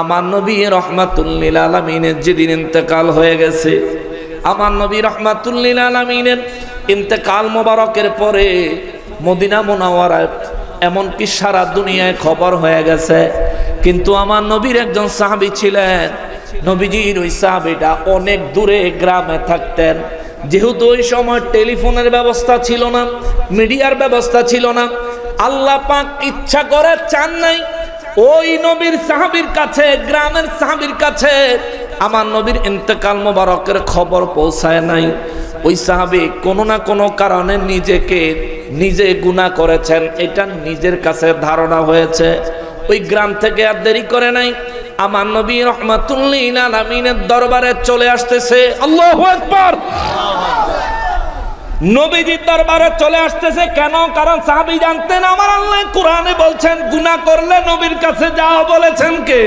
আমার নবী রাহমাতুল লিল আলামিনের যেদিন ইন্তেকাল হয়ে গেছে, আমার নবী রাহমাতুল লিল আলামিনের ইন্তেকাল মোবারকের পরে মদিনা মুনাওয়ারায় এমনকি সারা দুনিয়ায় খবর হয়ে গেছে। কিন্তু আমার নবীর একজন সাহাবী ছিলেন, নবীজির ওই সাহাবীটা অনেক দূরে গ্রামে থাকতেন। যেহেতু ওই সময় টেলিফোনের ব্যবস্থা ছিল না, মিডিয়ার ব্যবস্থা ছিল না, আল্লাহ পাক ইচ্ছা করে চান নাই ওই নবীর সাহাবীর কাছে, গ্রামের সাহাবীর কাছে আমার নবীর ইন্তেকাল মোবারকের খবর পৌঁছায় নাই। ওই সাহাবী কোনো না কোনো কারণে নিজে গুনাহ করেছেন, এটা নিজের কাছে ধারণা হয়েছে। ওই গ্রাম থেকে আর দেরি করে নাই, আমার নবী রাহমাতুল লিল আলামিনের দরবারে চলে আসতেছে। আল্লাহু আকবার। নবীজির দরবারে চলে আসতেছে কেন? কারণ সাহাবী জানতেন আমার আল্লাহ কোরআনে বলছেন গুনাহ করলে নবীর কাছে যাও, বলেছেন কে?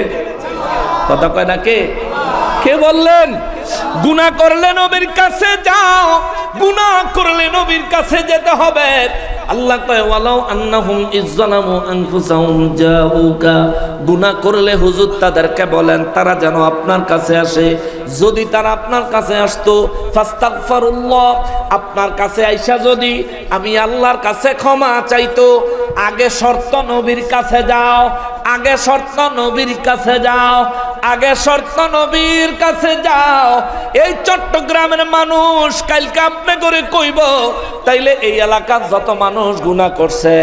কথা কয় না কে? কে বললেন? গুনাহ করলে নবীর কাছে যাও, গুনাহ করলে নবীর কাছে যেতে হবে। আল্লাহ কয় ওয়ালাউ আন্নাহুম ইযলামু আনফুসাহুম জাউকা, গুনাহ করলে হুজুর তাদেরকে বলেন তারা যেন আপনার কাছে আসে। যদি তারা আপনার কাছে আসতো, ফাস্তাগফিরুল্লাহ, আপনার কাছে আইসা যদি আমি আল্লাহর কাছে ক্ষমা চাইতো, আগে শর্ত নবীর কাছে যাও, আগে শর্ত নবীর কাছে যাও, আগে শর্ত নবীর কাছে যাও। এই চট্টগ্রামের মানুষ কালকে আপনি করে কইব, তাইলে এই এলাকার যত মানুষ গুনাহ করছে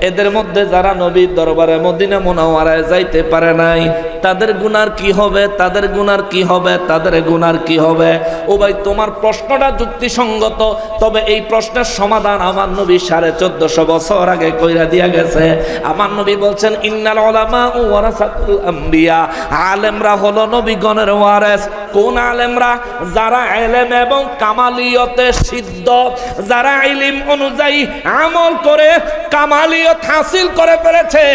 এদের মধ্যে যারা নবীর দরবারে মদিনা মুনাওয়ারায় যাইতে পারে নাই, তাদের গুনার কি হবে? তাদের গুনার কি হবে? তাদের গুনার কি হবে? ও ভাই, তোমার প্রশ্নটা যুক্তিসঙ্গত, তবে এই প্রশ্নের সমাধান আমার নবী 1450 বছর আগে কইরা দিয়া গেছে। আমার নবী বলছেন ইন্নাল উলামা ওয়ারাসাতুল আম্বিয়া, আলেমরা হলো নবীগণের ওয়ারিস। কোন আলেমরা? যারা ইলম এবং কামালিয়তে সিদ্ধ, যারা ইলম অনুযায়ী আমল করে কামালিয়ত হাসিল করে ফেলেছে।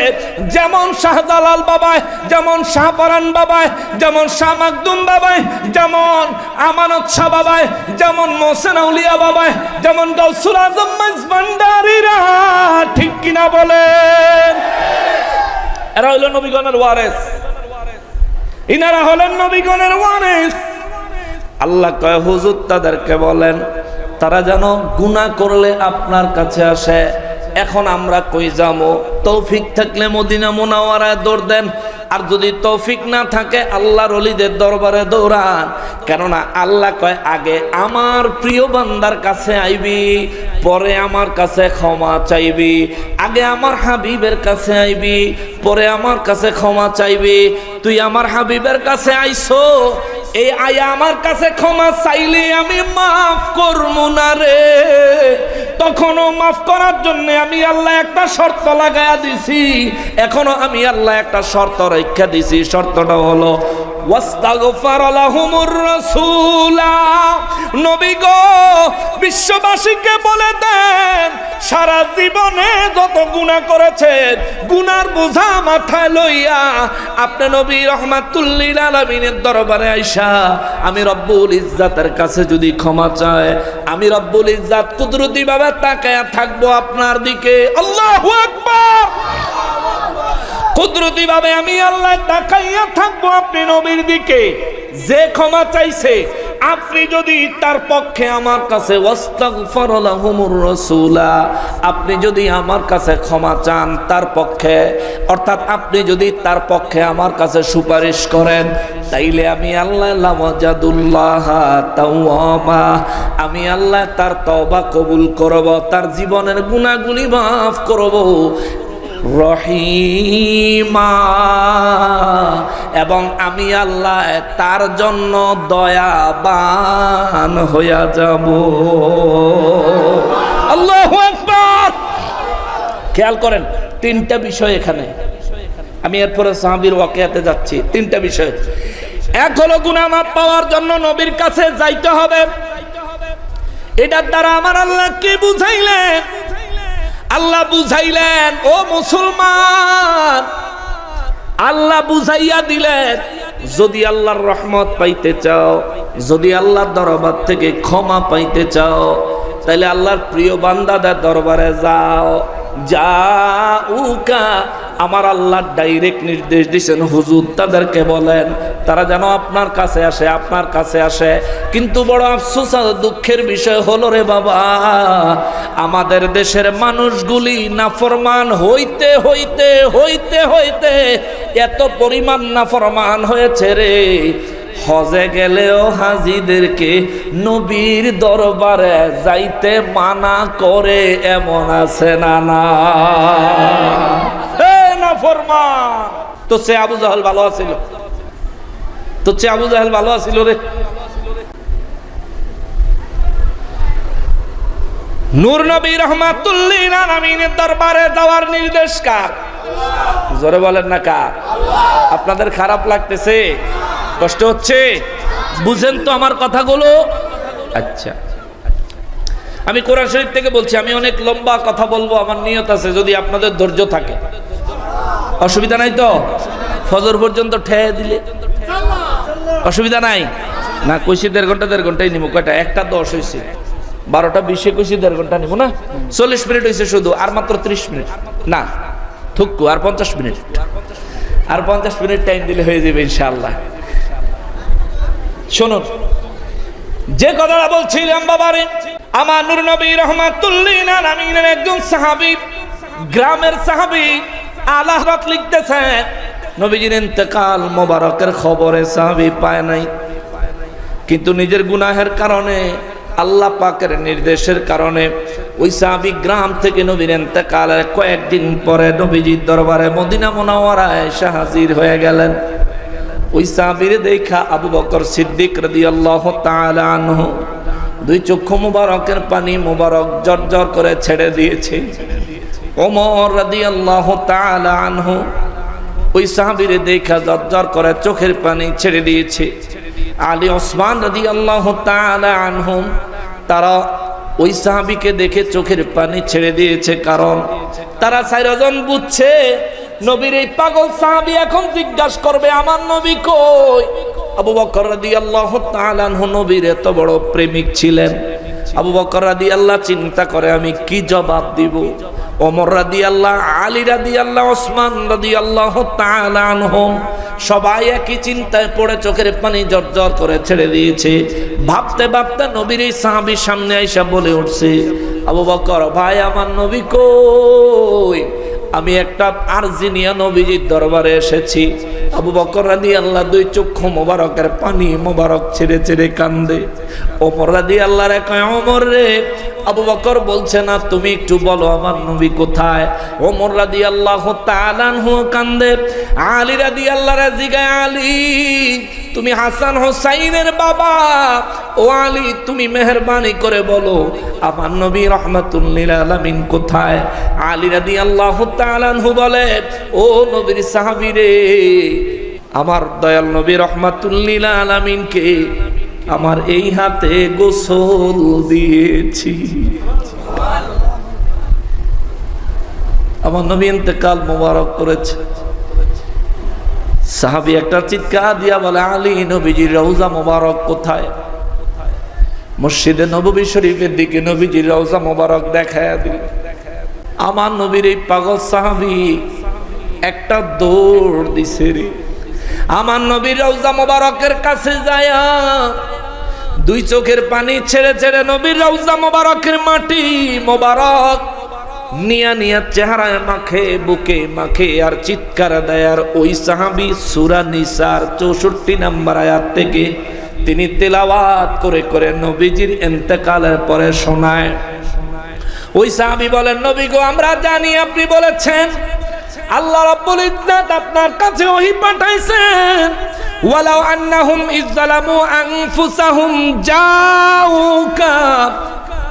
যেমন শাহজালাল বাবায়, যেমন শাহপরান বাবায়, যেমন শাহ মাকদুম বাবায়, যেমন আমানত শাহ বাবায়, যেমন মোহসেন আউলিয়া বাবায়, যেমন গাউসুল আজম ভান্ডারীরা, ঠিক কিনা বলেন? এরা হলো নবীগণের ওয়ারিস, ইনারা হলেন নবীগণের ওয়ারিস। আল্লাহ কয় হুজুর তাদেরকে বলেন তারা যেন গুনাহ করলে আপনার কাছে আসে। এখন আমরা কই যাবো? তৌফিক থাকলে মদিনা মুনাওয়ারায় দৌড় দেন, আর যদি তৌফিক না থাকে আল্লাহর ওলিদের দরবারে দৌড়ান। কেননা আল্লাহ কয় আগে আমার প্রিয় বান্দার কাছে আইবি, পরে আমার কাছে ক্ষমা চাইবি। আগে আমার হাবিবের কাছে আইবি, পরে আমার কাছে ক্ষমা চাইবি। তুই আমার হাবিবের কাছে আইছো, এই আয়া আমার কাছে ক্ষমা চাইলে আমি মাফ করবো না রে। তখনও মাফ করার জন্য আমি আল্লাহ একটা শর্ত লাগায়া দিছি, এখনো আমি আল্লাহ একটা শর্ত রেখা দিছি। শর্তটা হলো ওয়াস্তাগফার লাহুমুর রাসূলা। নবী গো, বিশ্ববাসীকে বলে দেন সারা জীবনে যত গুনাহ করেছেন, গুনার বোঝা মাথায় লইয়া আপনি নবী রাহমাতুল লিল আলামিনের দরবারে আইসা আমি রব্বুল ইজ্জাতের কাছে যদি ক্ষমা চায়, আমি রব্বুল ইজ্জাত কুদরতি ভাবে তাকায়া থাকবো আপনার দিকে। আল্লাহু আকবার। কুদরতি ভাবে আমি আল্লাহ তাকাইয়া থাকবো আপনি নবীর দিকে। যে ক্ষমা চাইছে আপনি যদি তার পক্ষে আমার কাছে ওয়াস্তাগফার লাহুমুর রাসূলা, আপনি যদি আমার কাছে ক্ষমা চান তার পক্ষে, অর্থাৎ আপনি যদি তার পক্ষে আমার কাছে সুপারিশ করেন, তাইলে আমি আল্লাহ লাওয়াজাদুল্লাহ তাওয়াবা, আমি আল্লাহ তার তওবা কবুল করব, তার জীবনের গুনাহগুলি মাফ করব। রহিমা, এবং আমি আল্লাহ তার জন্য দয়াবান হইয়া যাব। আল্লাহু আকবার। খেয়াল করেন তিনটা বিষয় এখানে, আমি এরপরে সাহাবীর ওয়াকিয়াতে যাচ্ছি। তিনটা বিষয়। এক হলো গুনাহ মাফ পাওয়ার জন্য নবীর কাছে যাইতে হবে। এটার দ্বারা আমার আল্লাহ কি বুঝাইলেন? আল্লাহ বুঝাইলেন ও মুসলমান, আল্লাহ বুঝাইয়া দিলেন যদি আল্লাহর রহমত পাইতে চাও, যদি আল্লাহর দরবার থেকে ক্ষমা পাইতে চাও, তাহলে আল্লাহর প্রিয় বান্দাদের দরবারে যাও। জাউকা, আমার আল্লাহ ডাইরেক্ট নির্দেশ দিয়েছেন হুজুর তাদেরকে বলেন তারা যেন আপনার কাছে আসে, আপনার কাছে আসে। কিন্তু বড় আফসোস আর দুঃখের বিষয় হলো রে বাবা, আমাদের দেশের মানুষগুলি নাফরমান হইতে হইতে হইতে হইতে এত পরিমাণ নাফরমান হয়েছে রে, হজে গেলেও হাজিদেরকে নবীর দরবারে যাইতে মানা করে, এমন আছে না? না নাফরমান। তো সে আবু জাহেল ভালো আছিল, তো সে আবু জাহেল ভালো আছিল রে। নূর নবী রহমাতুল্লিল আলামিনের দরবারে যাওয়ার নির্দেশ কার? জোরে বলেন না কার? আপনাদের খারাপ লাগতেছে, কষ্ট হচ্ছে, বুঝেন তো আমার কথাগুলো? আচ্ছা, আমি কোরআন শরীফ থেকে বলছি, আমি অনেক লম্বা কথা বলবো, আমার নিয়ত আছে, যদি আপনাদের ধৈর্য থাকে। অসুবিধা নাই তো? ফজর পর্যন্ত ঠেয়ে দিলে অসুবিধা নাই না? কইছি 1.5 ঘন্টাই নিব। কয়টা? 1:10 হয়েছে, 12:20 কইছি 1.5 ঘন্টা নিব না? 40 মিনিট হয়েছে শুধু, আর মাত্র 30 মিনিট না থুকু, আর 50 মিনিট, আর 50 মিনিট টাইম দিলে হয়ে যাবে ইনশাআল্লাহ। শুনুন, যে কথাটা বলছিলাম বাবারে, আমার নূর নবী রহমাতুল্লিল আলামিনের একজন সাহাবী, গ্রামের সাহাবী, আলা হযরত লিখতেছেন নবীজির ইন্তেকাল মোবারকের খবরে সাহাবী পায় নাই, কিন্তু নিজের গুনাহের কারণে, আল্লাহ পাকের নির্দেশের কারণে ওই সাহাবী গ্রাম থেকে নবীর ইন্তেকালের কয়েকদিন পরে নবীজির দরবারে মদিনা মুনাওয়ারায় এসে হাজির হয়ে গেলেন। ওই সাহাবীর দেখা আবু বকর সিদ্দিক রাদিয়াল্লাহু তাআলা আনহু দুই চক্ষু মুবারকের পানি মুবারক জর্জর করে ছেড়ে দিয়েছে। ওমর রাদিয়াল্লাহু তাআলা আনহু ওই সাহাবীর দেখা জর্জর করে চোখের পানি ছেড়ে দিয়েছে। আলী ওসমান রাদিয়াল্লাহু তাআলা আনহুম তারা ওই সাহাবীকে দেখে চোখের পানি ছেড়ে দিয়েছে, কারণ তারা 4 জন বুঝছে নবীর এই পাগল সাহাবী এখন জিজ্ঞাসা করবে আমার নবী কই। আবু বকর রাদিয়াল্লাহু তাআলা আনহু নবীর এত বড় প্রেমিক ছিলেন। আবু বকর রাদিয়াল্লাহু চিন্তা করে আমি কি জবাব দিব। ওমর রাদিয়াল্লাহু, আলী রাদিয়াল্লাহু, ওসমান রাদিয়াল্লাহু তাআলা আনহুম সবাই একই চিন্তায় পড়ে চোখের পানি জর্জর করে ছেড়ে দিয়েছে। ভাবতে ভাবতে নবীর এই সাহাবীর সামনে আইসা বলে উঠছে, আবু বকর ভাই আমার নবী কই? আমি একটা আরজি নিয়ে নবীজির দরবারে এসেছি। আবু বকর রাদিয়াল্লাহু দুই চক্ষু মোবারকের পানি মোবারক ছেড়ে ছেড়ে কান্দে। ওমর রাদিয়াল্লাহু রে কয়, ওমর রে, আবু বকর বলছে না, তুমি একটু বলো আমার নবী কোথায়? ওমর রাদিয়াল্লাহু তাআলা আনহু কান্দে। আলী রাদিয়াল্লাহু রে জিগায়, আলী তুমি হাসান হোসাইনের বাবা, ও আলী তুমি মেহেরবানি করে বলো আমার নবী রহমাতুল্লিল আলামিন কোথায়? আলী রাদিয়াল্লাহু তাআলা আনহু বলে, ও নবীর সাহাবী রে, আমার দয়াল নবী রহমাতুল্লিল আলামিনকে আমার এই হাতে গোসল দিয়েছি। আমার নবী ইন্তেকাল মোবারক করেছে। সাহাবী একটা চিৎকার দিয়া বলে, আলী নবীজির রওজা মোবারক কোথায়? মসজিদে নববী শরীফের দিকে নবীজির রওজা মোবারক দেখায়া দিল। আমার নবীর এই পাগল সাহাবী একটা দৌড় দিছে রে। আমার নবীর রওজা মোবারকের কাছে যায়া দুই চোখের পানি ছেড়ে ছেড়ে নবীর রওজা মোবারকের মাটি মোবারক নিয়া নিয়া চেহারায় মাখে, বুকে মাখে, আর চিৎকার দেয়। আর ওই সাহাবী সূরা নিসার 64 নম্বর আয়াত থেকে তিনি তেলাওয়াত করে করে নবীজির ইন্তেকালের পরে শোনায়। ওই সাহাবী বলেন, নবী গো, আমরা জানি আপনি বলেছেন আল্লাহ রাব্বুল ইজ্জত আপনার কাছে ওহী পাঠাইছেন, ওয়ালাউ আন্নাহুম ইযলামু আনফুসাহুম জাউকা,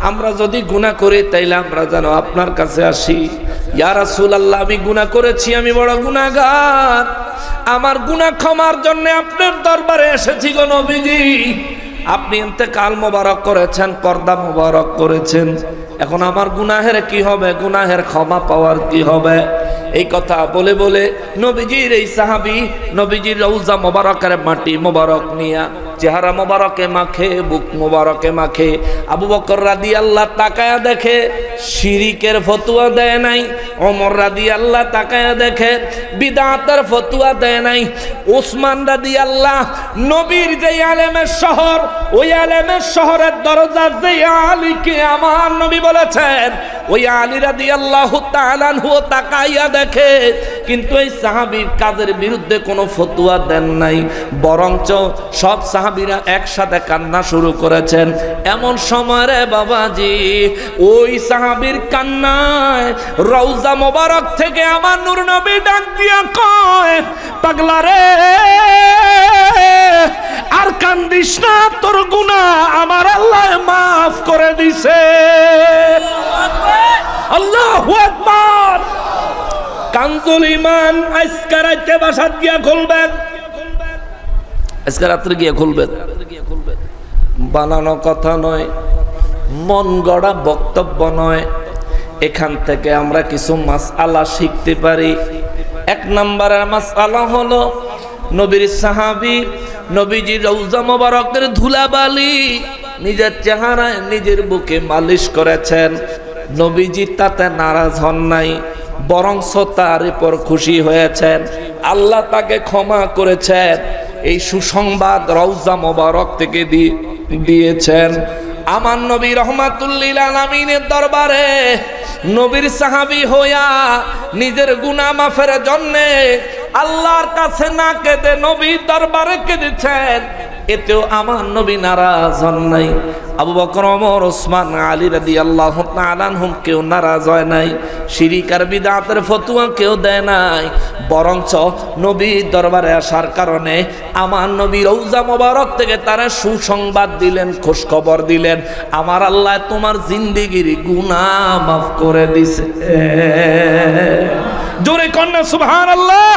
আমরা যদি গুনাহ করি তাইলে আমরা যেন আপনার কাছে আসি। ইয়া রাসূলুল্লাহ, আমি গুনাহ করেছি, আমি বড় গুনাহগার, আমার গুনাহ ক্ষমার জন্য আপনার দরবারে এসেছি গো নবীজি। আপনি ইন্তেকাল মোবারক করেছেন, পর্দা মোবারক করেছেন, এখন আমার গুনাহের কি হবে? গুনাহের ক্ষমা পাওয়ার কি হবে? এই কথা বলে বলে নবীজির এই সাহাবী নবীজির রওজা মোবারকের মাটি মোবারক নিয়া চেহারা মোবারকে মাখে, বুক মোবারকে মাখে। আবু বকর রাদিয়াল্লাহু তাকায়া দেখে শিরিকের ফতোয়া দেয় নাই। ওমর রাদিয়াল্লাহু তাকায়া দেখে বিদআতের ফতোয়া দেয় নাই। ওসমান রাদিয়াল্লাহু নবীর যে আলেমের শহর, ওই আলেমের শহরের দরজা যে আলীকে আমার নবী বলেছেন, ওই আলী রাদিয়াল্লাহু তাআলা আনহু তাকায়া দেখে, কিন্তু এই সাহাবীর কাজের বিরুদ্ধে কোনো ফতোয়া দেন নাই, বরঞ্চ সব সাহাবীরা একসাথে কান্না শুরু করেছেন। এমন সময় রে বাবাজি ওই সাহাবীর কান্নায় রওজা মোবারক থেকে আমার নূর নবী ডাক দিয়া কয়, পাগলা রে আর কান্দিস না, তোর গুনাহ আমার আল্লাহ মাফ করে দিছে। আল্লাহু আকবার। কানজুল ঈমান আজকে রাতে বাসাত গিয়া খুলবেন, আজকে রাত্রে গিয়ে খুলবেন। বানানো কথা নয়, মন গড়া বক্তব্য নয়। এখান থেকে আমরা কিছু মাসআলা শিখতে পারি। এক নম্বরের মাসআলা হলো নবীর সাহাবী নবীজির রওজা মোবারকের ধুলাবালি নিজের চেহারায় নিজের বুকে মালিশ করেছেন। নবীজি তাতে নারাজ হন নাই, বরং তার উপর খুশি হয়েছেন। আল্লাহ তাকে ক্ষমা করেছেন। এই সুসংবাদ রওজা মোবারক থেকে দিয়েছেন। আমার নবী রহমাতুল লিল আলামিনের দরবারে নবীর সাহাবী হইয়া নিজের গুনাহ মাফের জন্য আল্লাহর কাছে না কেঁদে নবীর দরবারে কেঁদেছেন। এতেও আমার নবী নারাজ হন নাই। আবু বকর, ওমর, ওসমান, আলী রাদিয়াল্লাহু তাআলা আনহুম কেউ নারাজ হয় নাই। শিরিক আর বিদআতের ফতোয়া কেউ দেয় নাই, বরঞ্চ নবীর দরবারে আসার কারণে আমার নবী রওজা মোবারক থেকে তারা সুসংবাদ দিলেন, খোঁজ খবর দিলেন, আমার আল্লাহ তোমার জিন্দেগির গুনাহ মাফ করে দিছে। জোরে কন্যা সুবহানাল্লাহ।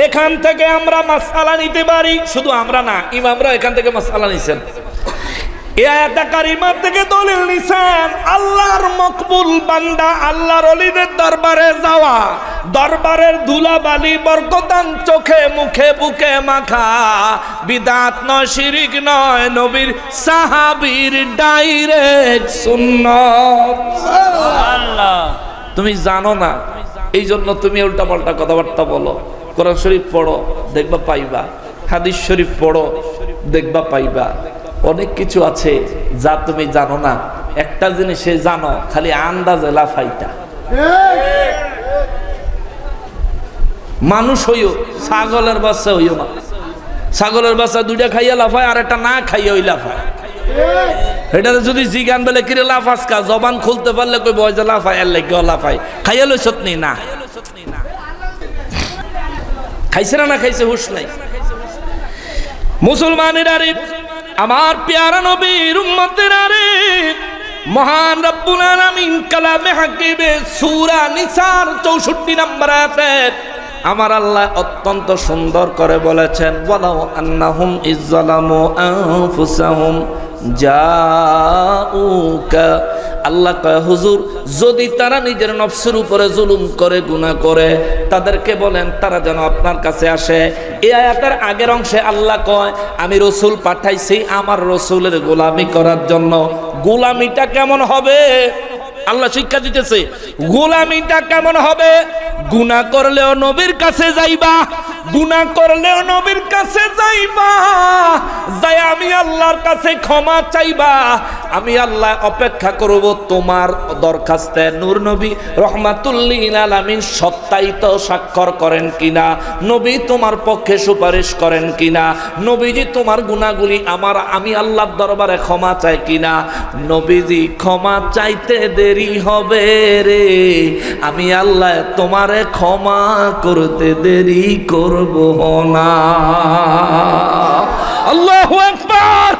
এখান থেকে আমরা মাসআলা নিতে পারি। শুধু আমরা না, ইমামরা এখান থেকে মাসআলা নিছেন। এই আয়াত কারিমা থেকে দলিল নিছেন আল্লাহর মকবুল বান্দা আল্লাহর ওলিদের দরবারে যাওয়া, দরবারের ধুলাবালি বরকতান চোখে মুখে বুকে মাখা বিদআত নয়, শিরিক নয়, নবীর সাহাবীর ডাইরেক্ট সুন্নাত। সুবহানাল্লাহ। তুমি জানো না, এই জন্য তুমি উল্টাপাল্টা কথাবার্তা বলো। কোরআন শরীফ পড়ো, দেখবা পাইবা। হাদিস শরীফ পড়ো, দেখবা পাইবা। অনেক কিছু আছে যা তুমি জানো না। একটা জিনিসে জানো, খালি আন্দাজে লাফাইতা। মানুষ হইও, ছাগলের বাচ্চা হইও না। ছাগলের বাচ্চা দুইটা খাইয়া লাফায়, আর একটা না খাইয়া ওই লাফায়। এটা যদি জিগান বলে কিরে লাফাস কা, জবান খুলতে পারলে কই বয় যে লাফায়, আর লেগে লাফায়। খাইয়া লইছত নি? না খাইছে না খাইছে হুশ নাই। মুসলমানের আরে আমার প্যারা নবীর উম্মতের আরে মহান রব্বুল আলামিন কালামে হাকিমে সূরা নিসার 64 নম্বর আয়াতে আমার আল্লাহ অত্যন্ত সুন্দর করে বলেছেন, ওয়ালাউ আন্নাহুম ইজ্জালামু আনফুসাহুম জাউকা। আল্লাহ কয়, হুজুর যদি তারা নিজের নফসের উপরে জুলুম করে, গুনাহ করে, তাদেরকে বলেন তারা যেন আপনার কাছে আসে। এই আয়াতের আগের অংশে আল্লাহ কয়, আমি রসুল পাঠাইছি আমার রসুলের গোলামি করার জন্য। গোলামিটা কেমন হবে আল্লাহ শিক্ষা দিতেছে। গোলামিটা কেমন হবে? গুনাহ করলেও নবীর কাছে যাইবা, গুনাহ করলেও নবীর কাছে যাইবা, যাই আমি আল্লাহর কাছে ক্ষমা চাইবা। আমি আল্লাহ অপেক্ষা করব তোমার দরখাস্তে। নূর নবী রহমাতুল লিল আলামিন সত্যায়িত স্বাক্ষর করেন কিনা, নবী তোমার পক্ষে সুপারিশ করেন কিনা, নবীজি তোমার গুনাহগুলি আমি আল্লাহর দরবারে ক্ষমা চাই কিনা। নবীজি ক্ষমা চাইতে দেরি হবে রে, আমি আল্লাহ তোমারে ক্ষমা করতে দেরি করব না। আল্লাহু আকবার।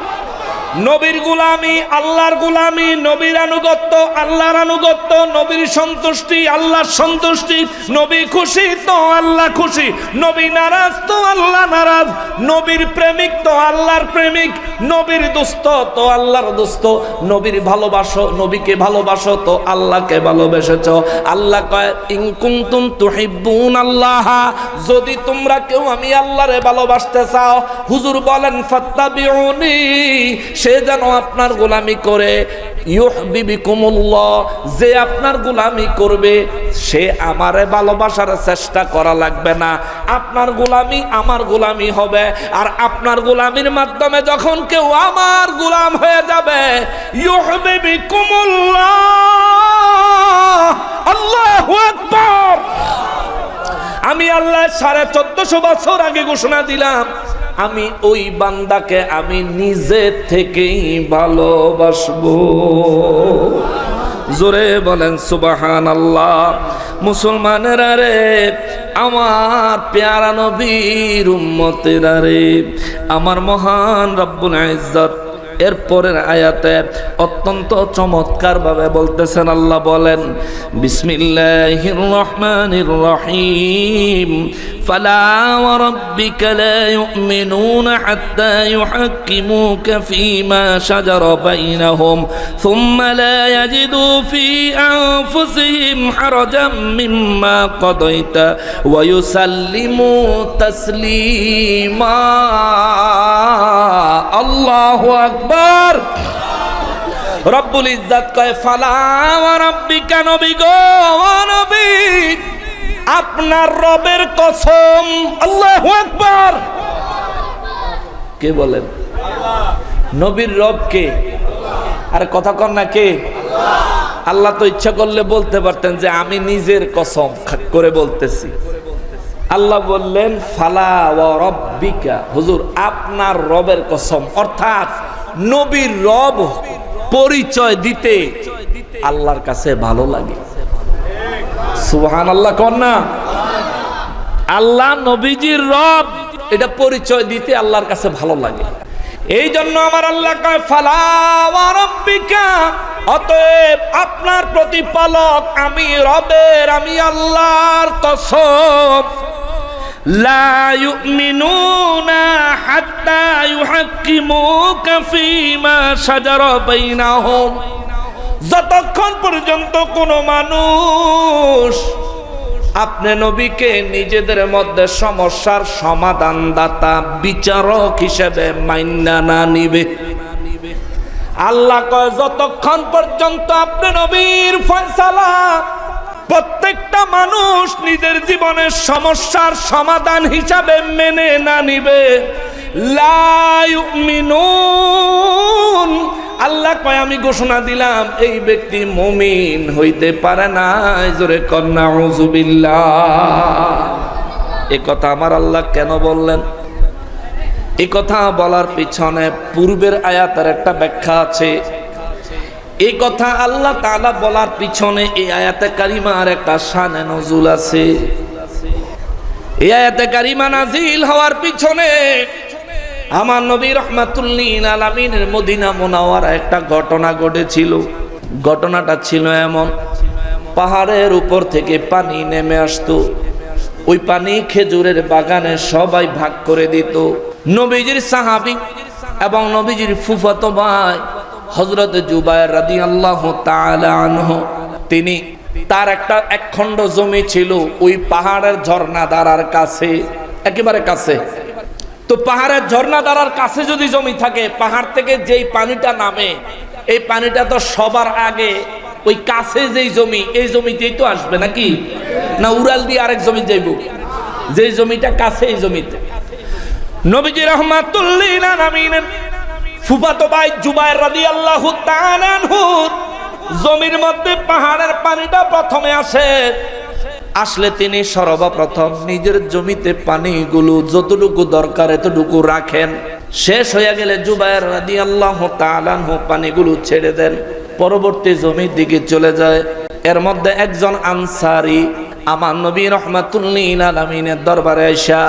নবীর গোলামি আল্লাহর গোলামি, নবীর আনুগত্য আল্লাহর আনুগত্য, নবীর সন্তুষ্টি আল্লাহর সন্তুষ্টি, নবী খুশি তো আল্লাহ খুশি, নবী নারাজ তো আল্লাহ নারাজ, নবীর প্রেমিক তো আল্লাহর প্রেমিক, নবীর দোস্ত তো আল্লাহর দোস্ত, নবীর ভালোবাসো, নবীকে ভালোবাসো তো আল্লাহকে ভালোবেসেছো। আল্লাহ কয় ইন কুনতুম তুহিব্বুন আল্লাহ, যদি তোমরা কেউ আমি আল্লাহরে ভালোবাসতে চাও, হুজুর বলেন ফাত্তাবিউনি, সে যেন আপনার গোলামি করে। ইউহিব্বুকুমুল্লাহ, যে আপনার গোলামি করবে সে আমারে ভালোবাসার চেষ্টা করা লাগবে না, আপনার গোলামি আমার গোলামি হবে। আর আপনার গোলামির মাধ্যমে যখন কেউ আমার গোলাম হয়ে যাবে, ইউহিব্বুকুমুল্লাহ, আল্লাহু আকবার। আমি আল্লাহ 1450 বছর আগে ঘোষণা দিলাম, আমি ওই বান্দাকে আমি নিজে থেকেই ভালোবাসবো। জোরে বলেন সুবহানাল্লাহ। মুসলমানেরা রে, আমার প্যারা নবীর উম্মতেরা রে, আমার মহান রব্বুল ইজ্জত এর পরের আয়াতে অত্যন্ত চমৎকার ভাবে বলতেছেন। আল্লাহ বলেন বিসমিল্লাহির রহমানির রহিম, ফালা ওয়া রাব্বিকা লা ইউমিনুনা হাত্তা ইউহাক্কিমুকা ফীমা শাজারা বাইনাহুম সুম্মা লা ইয়াজিদু ফী আনফুসিহিম হারাজাম মিম্মা কাদাইতা ওয়া ইউসাল্লিমু তাসলিমা। আল্লাহু আকবার। রব্বুল ইজ্জত কয় ফালা ওয়া রাব্বিকা, নবী গো, নবী আপনার রবের কসম। আল্লাহু আকবার। কে বলেন? নবীর রব কে? আর কথা কর না কে? আল্লাহ তো ইচ্ছা করলে বলতে পারতেন যে আমি নিজের কসম করে বলতেছি। আল্লাহ বললেন ফালা ওয়া রাব্বিকা, হুজুর আপনার রবের কসম। অর্থাৎ নবীর রব পরিচয় দিতে আল্লাহর কাছে ভালো লাগে। সুবহানাল্লাহ কর না। আল্লাহ নবীজির রব, এটা পরিচয় দিতে আল্লাহর কাছে ভালো লাগে। এই জন্য আমার আল্লাহ কয় ফালা ওয়া রাব্বিকা, অতএব আপনার প্রতিপালক আমি রবের, আমি আল্লাহর কসম। লা ইউমিনুনা হাত্তা ইউহাক্কিমুকা ফীমা শাজারা বাইনাহুম, যতক্ষণ পর্যন্ত কোন মানুষ আপনি নবীকে নিজেদের মধ্যে সমস্যার সমাধানদাতা বিচারক হিসেবে মাইনা না নিবে। আল্লাহ কয় যতক্ষণ পর্যন্ত আপনি নবীর ফয়সালা প্রত্যেকটা মানুষ নিজের জীবনের সমস্যার সমাধান হিসাবে মেনে না নিবে, লা ইউমিনুন, আল্লাহ কয় আমি ঘোষণা দিলাম এই ব্যক্তি মুমিন হইতে পারে না। জোরে কর নাউযুবিল্লাহ। এই কথা আমার আল্লাহ কেন বললেন? এই কথা বলার পিছনে পূর্বের আয়াতের একটা ব্যাখ্যা আছে। এই কথা আল্লাহ তাআলা বলার পিছনে এই আয়াতে কারিমার একটা শানে নজুল আছে। এই আয়াতে কারিমা নাজিল হওয়ার পিছনে আমার নবী রাহমাতুল লিল আলামিনের মদিনা মুনাওয়ারা একটা ঘটনা ঘটেছিল। ঘটনাটা ছিল এমন, পাহাড়ের উপর থেকে পানি নেমে আসতো, ওই পানি খেজুরের বাগানে সবাই ভাগ করে দিত। নবীজির সাহাবী এবং নবীজির ফুফাতো ভাই হযরত জুবায়ের রাদিয়াল্লাহু তাআলা আনহু, তিনি তার একটা একখণ্ড জমি ছিল ওই পাহাড়ের ঝর্ণাধারার কাছে, একেবারে কাছে। তো পাহাড়ের ঝর্ণাধারার কাছে যদি জমি থাকে, পাহাড় থেকে যেই পানিটা নামে, এই পানিটা তো সবার আগে ওই কাছে যেই জমি, এই জমিতেই তো আসবে নাকি? না উড়াল দিয়ে আরেক জমি যাইব? যেই জমিটা কাছে এই জমিতে। নবীজি রাহমাতুল লিল আলামিনের ফুফাতো ভাই জুবায়ের রাদিয়াল্লাহু তাআলা আনহুর জমির মধ্যে পাহাড়ের পানিটা প্রথমে আসে। আসলে তিনি সর্বপ্রথম নিজের জমিতে পানিগুলো যতটুকু দরকার এতটুকু রাখেন। শেষ হয়ে গেলে জুবায়ের রাদিয়াল্লাহু তাআলা আনহু পানিগুলো ছেড়ে দেন, পরবর্তী জমির দিকে চলে যায়। এর মধ্যে একজন আনসারী আমার নবী রাহমাতুল লিল আলামিনের দরবারে আইসা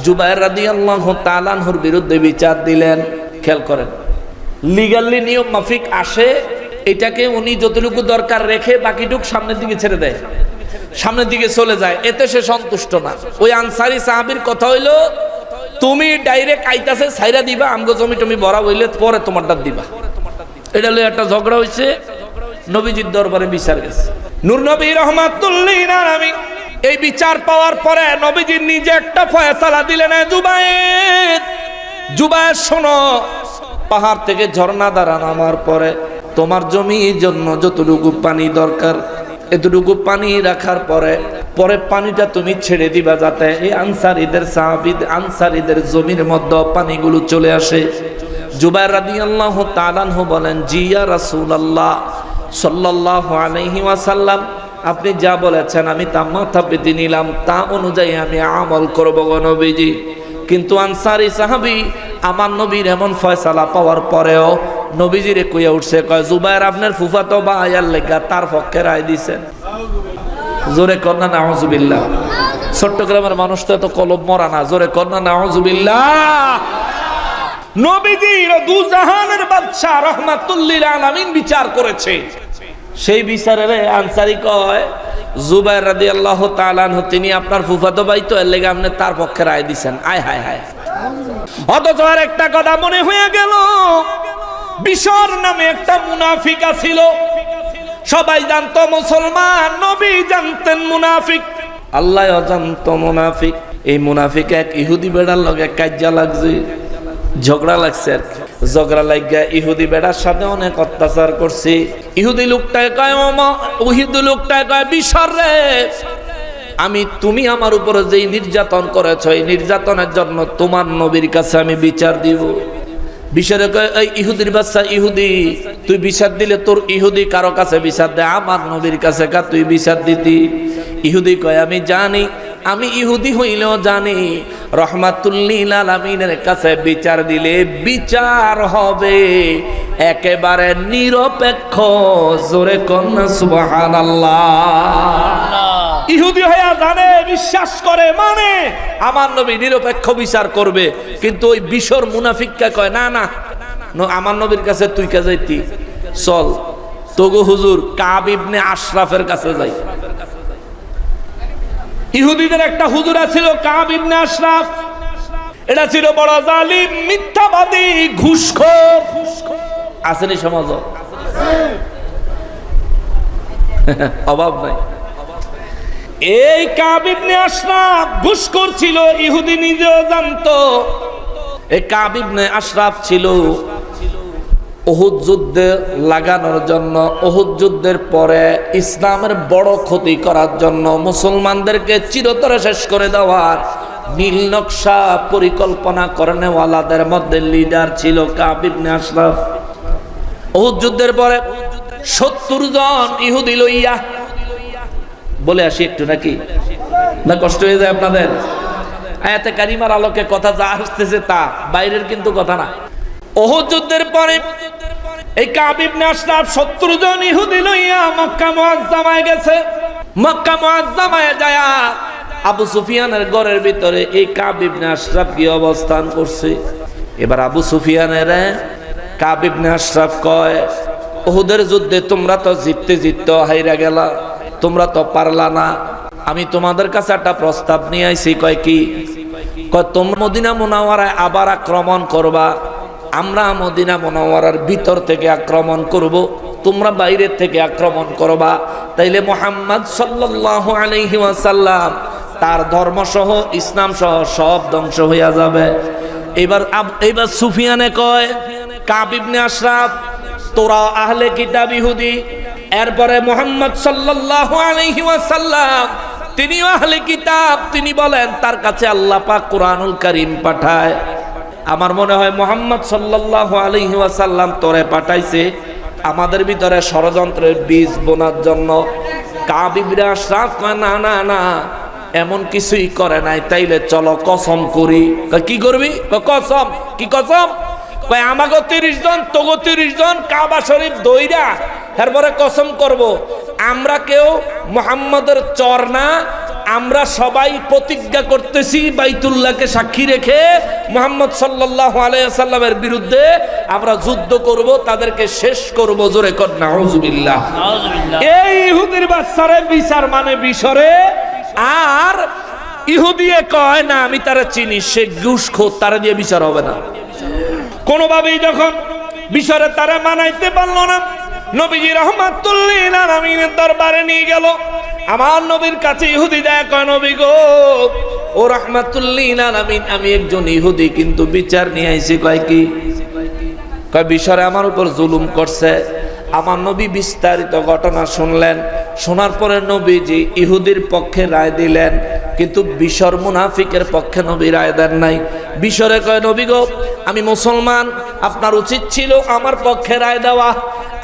জুবায়ের রাদিয়াল্লাহু তাআলা আনহুর বিরুদ্ধে বিচার দিলেন। খেয়াল করেন, লিগালি নিয়ম মাফিক আসে, এটাকে উনি যতটুকু দরকার রেখে বাকিটুক সামনের দিকে ছেড়ে দেয়। সামনের দিকে চলে যায়, এতে সে সন্তুষ্ট না। ওই আনসারী সাহাবীর কথা হইলো, তুমি ডাইরেক্ট আইতাছে ছাইরা দিবা, আমগো জমি টমি ভরা হইলে পরে তোমারটা দিবা। এটা হলো একটা ঝগড়া হইছে, নবীজির দরবারে বিচার গেছে। নূর নবী রাহমাতুল্লিল আলামিন এই বিচার পাওয়ার পরে নবীজি নিজে একটা ফয়সালা দিলেন, জুবায়ের শোনো, পাহাড় থেকে ঝর্ণা দ্বারা নামার পরে তোমার জমির জন্য যতটুকু পানি দরকার এতটুকু পানি রাখার পরে পানিটা তুমি ছেড়ে দিবা, যাতে এই আনসারীদের জমির মধ্যে পানিগুলো চলে আসে। জুবায়ের রাদিয়াল্লাহু তাআলা আনহু বলেন, জি ইয়া রাসূলুল্লাহ সাল্লাল্লাহু আলাইহি ওয়াসাল্লাম, আপনি যা বলেছেন আমি তা মাথা পেতে নিলাম, তা অনুযায়ী আমি আমল করব গো নবীজি। কিন্তু আনসারী সাহাবী আমার নবীর এমন ফয়সালা পাওয়ার পরেও নবীজিরে কইয়া উঠছে, কয় জুবায়ের আপনার ফুফাতো ভাইয়ার লেগা তার পক্ষে রায় দিছেন। জোরে কন্যা নাউজুবিল্লাহ। চট্টগ্রামের মানুষ তো এত কলব মরা না, জোরে কন্যা নাউজুবিল্লাহ। নবীজির দু জাহানের বাদশা রাহমাতুল্লিল আলামিন বিচার করেছে, সেই বিচারের আনসারী কয় জুবায়ের রাদিয়াল্লাহু তাআলা আনহু তিনি আপনার ফুফাতো ভাই, তো এর লেগে আপনি তার পক্ষে রায় দিছেন। আয় হায় হায়। অথচ আর একটা কথা মনে হয়ে গেল, বিশর নামে একটা মুনাফিক ছিল, সবাই জানতো মুসলমান, নবী জানতেন মুনাফিক, আল্লাহ জানতো মুনাফিক। এই মুনাফিক এক ইহুদি বেড়ার লগে কাজ্জা লাগছে, ঝগড়া লাগছে। আর ঝগড়া লাগিয়া ইহুদি বেড়ার সাথে অনেক অত্যাচার করছে। ইহুদি লোকটায় কয়, ইহুদি লোকটায় কয়, বিশর রে, তুমি আমার উপরে যেই নির্যাতন করেছ, এই নির্যাতনের জন্য তোমার নবীর কাছে আমি বিচার দিব। বিচারে কয়, এই ইহুদির বাচ্চা ইহুদি, তুই বিচার দিলে তোর ইহুদি কারো কাছে বিচার দে, আমার নবীর কাছে কা তুই বিচার দিতি? ইহুদি কয়, আমি জানি, আমি ইহুদি হইলেও জানি রহমাতুল্লিল আলামিনের কাছে বিচার দিলে বিচার হবে একেবারে নিরপেক্ষ। জোরে কন্যা সুবহানাল্লাহ। ইহুদি হইয়া জানে, বিশ্বাস করে, মানে আমার নবী নিরপেক্ষ বিচার করবে। কিন্তু ওই বিশর মুনাফিককে কয়, না না, আমার নবীর কাছে তুই কে যাইতি, চল তোগো হুজুর কাব ইবনে আশরাফের কাছে যাই। ইহুদিদের একটা হুজুর ছিল কাব ইবনে আশরাফ, এটা ছিল বড় জালিম, মিথ্যাবাদী, ঘুষখোর। আসেনি সমাজ, অভাব নাই। এই কাব ইবনে আশরাফ ঘুষখোর ছিল, ইহুদি নিজেও জানতো। এই কাব ইবনে আশরাফ ছিল উহুদ যুদ্ধে লাগানোর জন্য, উহুদ যুদ্ধের পরে ইসলামের বড় ক্ষতি করার জন্য, মুসলমানদেরকে চিরতরে শেষ করে দেওয়ার নীল নকশা পরিকল্পনা করেনেওয়ালাদের মধ্যে লিডার ছিল কাব ইবনে আশরাফ। উহুদ যুদ্ধের পরে 70 জন ইহুদি লইয়া, বলে আসি একটু নাকি, না কষ্ট হয়ে যায় আপনাদের? আয়াতে কারিমার আলোকে কথা যা আসতেছে তা, বাইরের কিন্তু কথা না। উহুদ যুদ্ধের পরে এই কাব ইবনে আশরাফ 70 জন ইহুদি লইয়া মক্কা মুআজ্জামায় গেছে। মক্কা মুআজ্জামায় যায় আবু সুফিয়ানের ঘরের ভিতরে এই কাব ইবনে আশরাফ কি অবস্থান করছে। এবার আবু সুফিয়ানের কাব ইবনে আশরাফ কয়, উহুদের যুদ্ধে তোমরা তো জিততে হাইরা গেলা, তোমরা তো পারলা না, আমি তোমাদের কাছে একটা প্রস্তাব নিয়ে আইছি। কয় কি? কয় তোমরা মদিনা মুনাওয়ারায় আবার আক্রমণ করবা, আমরা মদিনা মুনাওয়ারার ভিতর থেকে আক্রমণ করব, তোমরা বাইরের থেকে আক্রমণ করবা। তাইলে মুহাম্মদ সাল্লাল্লাহু আলাইহি ওয়াসাল্লাম তার ধর্ম সহ ইসলাম সহ সব ধ্বংস হইয়া যাবে। এবার সুফিয়ানে কয়, কাব ইবনে আশরাফ তোরা আহলে কিতাব ইহুদি, এরপরে মুহাম্মদ সাল্লাল্লাহু আলাইহি ওয়াসাল্লাম তিনিও আহলে কিতাব, তিনি বলেন তার কাছে আল্লাহ পাক কুরআনুল কারীম পাঠায়। আমার মনে হয় মুহাম্মদ সাল্লাল্লাহু আলাইহি ওয়াসাল্লাম তোরে পাঠাইছে আমাদের ভিতরে ষড়যন্ত্রের বীজ বোনার জন্য। কাব ইবনে আশরাফ কয়, না না না, এমন কিছুই করে নাই, তাইলে চলো কসম করি। কি করবি? কসম। কি কসম? কয় আমাগো 30 জন, তোগো 30 জন কাবা শরীফ দইরা এরপরে কসম করব, আমরা কেউ মুহাম্মদের চর না, আমরা সবাই প্রতিজ্ঞা করতেছি বাইতুল্লাহকে সাক্ষী রেখে মুহাম্মদ সাল্লাল্লাহু আলাইহি ওয়াসাল্লামের বিরুদ্ধে আমরা যুদ্ধ করব, তাদেরকে শেষ করব। জোরে কর নাউজুবিল্লাহ। এই ইহুদির বাচ্চারে বিচার মানে বিশরে, আর ইহুদিয়ে কয় না আমি তারা চিনি, সে ঘুষখোর, তারা দিয়ে বিচার হবে না। কোনোভাবেই যখন বিশরে তারা মানাইতে পারলো না, নবীজি রাহমাতুল লিল আলামিনের দরবারে নিয়ে গেল। আমার নবীর কাছে ইহুদি যায়, কয় নবী গো, ও রাহমাতুল লিল আলামিন, আমি একজন ইহুদি, কিন্তু বিচার নিয়ে আইছি। কয় কি? কয় বিশরে আমার উপর জুলুম করছে। আমার নবী বিস্তারিত ঘটনা শুনলেন। শোনার পরে নবীজি ইহুদির পক্ষে রায় দিলেন, কিন্তু বিশর মুনাফিকের পক্ষে নবী রায় দেন নাই। বিশরে কয় নবী গো, আমি মুসলমান, আপনার উচিত ছিল আমার পক্ষে রায় দেওয়া।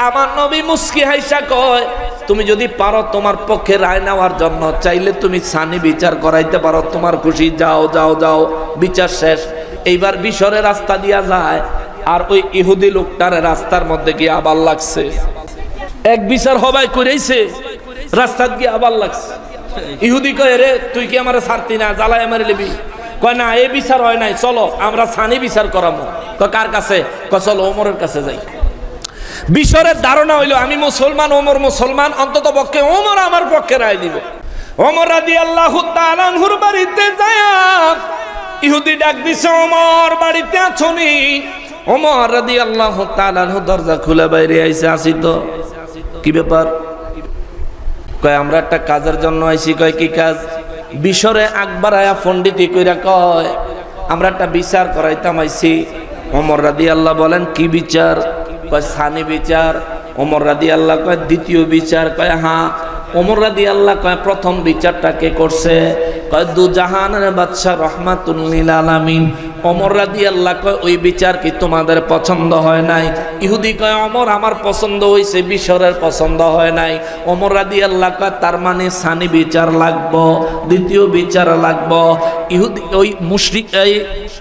আমার নবী মুস্কি হাইসা কয়, তুমি যদি পারো তোমার পক্ষে রায় নেওয়ার জন্য, চাইলে তুমি সানি বিচার করাইতে পারো, তোমার খুশি, যাও যাও যাও, বিচার শেষ। এইবার বিশরে রাস্তা দিয়া যায়, আর ওই ইহুদি লোকটার রাস্তার মধ্যে গিয়ে আবার লাগছে। এক বিচার হবাই করেছে, রাস্তার গিয়ে আবার লাগছে। ইহুদি কয়, রে তুই কি আমার ছাড়তি না, জ্বালায় আমার লিবি? কয় না, এই বিচার হয় নাই, চলো আমরা সানি বিচার করাবো। কয় কার কাছে? কয় চলো ওমরের কাছে যাই। বিশরের ধারণা হইলো আমি মুসলমান, ওমর মুসলমান, অন্তত পক্ষে ওমর আমার পক্ষে রায় দিব। ওমর রাদিয়াল্লাহু তাআলা আনহুর বাড়িতে যায় ইহুদি ডাক দিছে, ওমর বাড়িতে আছোনি? ওমর রাদিয়াল্লাহু তাআলা আনহু দরজা খুলে বাইরে আইছে, আসি তো। কি ব্যাপার? কয় আমরা একটা কাজের জন্য আইছি। কয় কি কাজ? বিশরে আকবর আয়া পণ্ডিতি কইরা কয় আমরা একটা বিচার করাইতাম আইছি। ওমর রাদিয়াল্লাহু বলেন কি বিচার? কয় সানি বিচার। ওমর রাদিয়াল্লাহু কয় দ্বিতীয় বিচার? কয় হ্যাঁ। ওমর রাদিয়াল্লাহু কয় প্রথম বিচারটা কে করছে? কয় দু জাহানের বাদশা রহমাতুল লিল আলামিন। ওমর রাদিয়াল্লাহু কয় ওই বিচার কি তোমাদের পছন্দ হয় নাই? ইহুদি কয় ওমর আমার পছন্দ হইছে, বিশরের পছন্দ হয় নাই। ওমর রাদিয়াল্লাহু কয় তার মানে সানি বিচার লাগবো, দ্বিতীয় বিচার লাগবো। ইহুদি ওই মুশরিক এই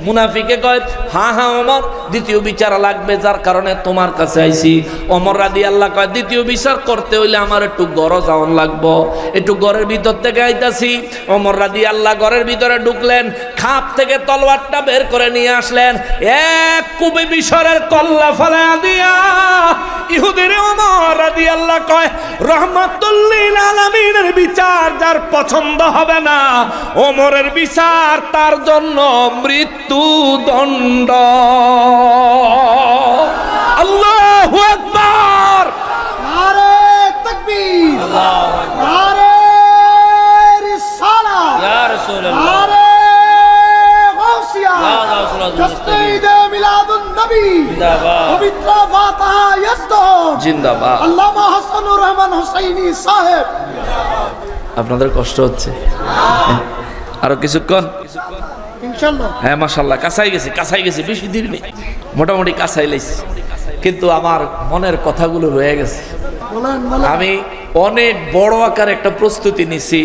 মুনাফিকে কয় হ্যাঁ হ্যাঁ ওমর, দ্বিতীয় বিচার লাগবে, যার কারণে তোমার কাছে আইছি। ওমর রাদিয়াল্লাহু কয় দ্বিতীয় বিচার করতে হইলে আমার একটু গড় যাওয়ান লাগবো, একটু ঘরের ভিতর থেকে আইতাছি। ওমর রাদিয়াল্লাহু ঘরের ভিতরে ঢুকলেন, খাপ থেকে তলোয়ারটা বের করে নিয়ে আসলেন, এক কুবে বিশরের কল্লা ফালা দিয়া ইহুদির ওমর রাদিয়াল্লাহু কয় রহমাতুল লিল আলামিনের বিচার যার পছন্দ হবে না, ওমরের বিচার তার জন্য মৃত্যুদণ্ড। আল্লাহু আকবার, নারে তাকবীর, আল্লাহু আকবার, নারে রিসালাত, ইয়া রাসূলুল্লাহ, নারে গাউসিয়া, ইয়া গাউসুল দস্তে ঈদে মিলাদুন নবী জিন্দাবাদ, পবিত্র ফাতিহা ইয়াসদুদ জিন্দাবাদ, আল্লামা হাসানুর রহমান হুসাইনি সাহেব। আপনাদের কষ্ট হচ্ছে? আরো কিছুক্ষণ ইনশাআল্লাহ। হ্যাঁ মাশাআল্লাহ, কাছাই গেছি, বেশি দেরি নেই, মোটামুটি কাছাই লাইছি, কিন্তু আমার মনের কথাগুলো রয়ে গেছে। আমি অনেক বড় আকার একটা প্রস্তুতি নিছি।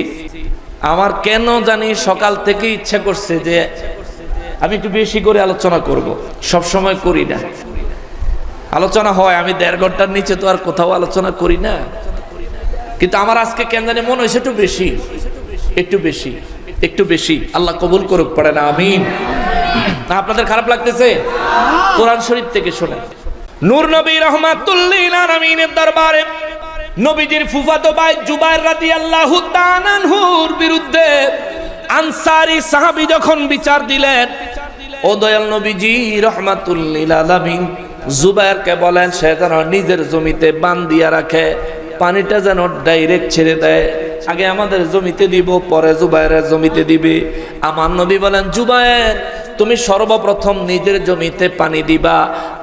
আমার কেন জানি সকাল থেকে ইচ্ছা করছে যে আমি একটু বেশি করে আলোচনা করব। সব সময় করি না, আলোচনা হয়, আমি 1.5 ঘন্টার নিচে তো আর কোথাও আলোচনা করি না, কিন্তু আমার আজকে কেন জানি মনে হয়েছে একটু বেশি। আল্লাহ কবুল করুক, পড়ে না আমিন। আপনাদের খারাপ লাগতেছে? কোরআন শরীফ থেকে শোনেন। নূর নবী রাহমাতুল লিল আলামিনের দরবারে নবীজির ফুফাতো ভাই জুবাইর রাদিয়াল্লাহু তাআলা আনহুর বিরুদ্ধে আনসারী সাহাবী যখন বিচার দিলেন, ও দয়াল নবীজি রাহমাতুল লিল আলামিন জুবাইরকে বলেন সে যেন নিজের জমিতে বান দিয়া রাখে, পানিটা যেন ডাইরেক্ট ছেড়ে দেয়। আগে আমাদের জমিতে দিব, পরে জুবাইরের জমিতে দিবে। আমার নবী বলেন জুবাইর তুমি সর্বপ্রথম নিজের জমিতে পানি দিবা,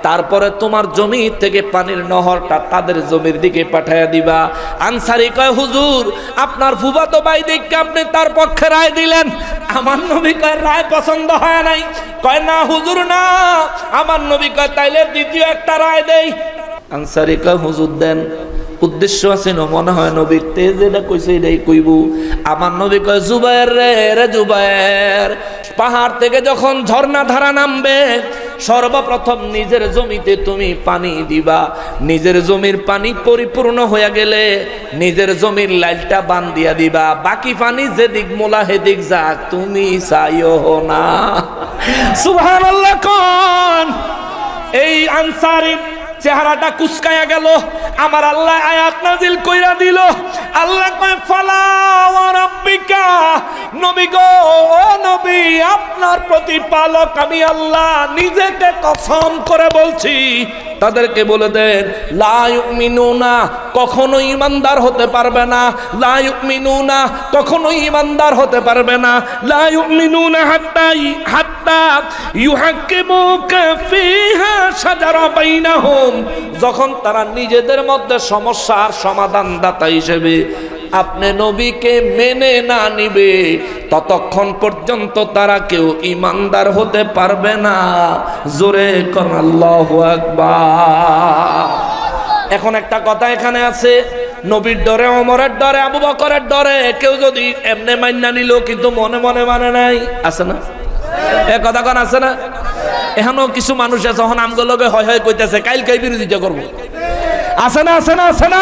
তারপরে তোমার জমি থেকে পানির নহরটা তাদের জমির দিকে পাঠাইয়া দিবা। আনসারী কয় হুজুর আপনার ফুফাতো ভাই দেখে আপনি তার পক্ষে রায় দিলেন। আমার নবী কয় রায় পছন্দ হয় নাই। কয় না হুজুর না। আমার নবী কয় তাইলে দ্বিতীয় একটা রায় দেই। আনসারী কয় হুজুর দেন, উদ্দেশ্য আছে না মনে হয় নবীর তেজ যেটা কইছে এটাই কইব। আমার নবী কয় জুবাইর রে জুবাইর, পাহাড় থেকে যখন ঝর্ণা ধারা নামবে সর্বপ্রথম নিজের জমিতে তুমি পানি দিবা। নিজের জমির পানি পরিপূর্ণ হয়ে গেলে নিজের জমির লাইলটা বান দিয়া দিবা। বাকি পানি যেদিক মোলা হেদিক যাক, তুমি চাইও না। সুবহানাল্লাহ কোন। এই আনসারী চেহারাটা কুচকায়া গেল। আমার আল্লাহ আয়াত নাজিল কইরা দিল। আল্লাহ কয় ফালা ওয়া রাব্বিকা, নবী গো, ও নবী, আপনার প্রতিপালক আমি আল্লাহ নিজেকে কসম করে বলছি, তাদেরকে বলে দেন লা ইউমিনুনা, কখনো ঈমানদার হতে পারবে না। লা ইউমিনুনা, কখনো ঈমানদার হতে পারবে না। লা ইউমিনুনা হাত্তা ইউহাক্কিমুকা ফিহা শাজারা বাইনাহুম, যখন তারা নিজেদের মধ্যে সমস্যার সমাধানদাতা হিসেবে আপনি নবীকে মেনে না নিবে, ততক্ষণ পর্যন্ত তারা কেউ ঈমানদার হতে পারবে না। জোরে কোন আল্লাহু আকবার। এখন একটা কথা এখানে আছে, নবীর ডরে, ওমরের ডরে, আবু বকরের ডরে কেউ যদি এমনি মাইনা নিল কিন্তু মনে মনে মানে নাই, আছে না? এ কথা কোন আছে না? এখনো কিছু মানুষ আছে যখন আমগুলোকে হয় হয় কইতেছে কালকে বিরোধিতা করবো, আছে না? আছে না? আছে না?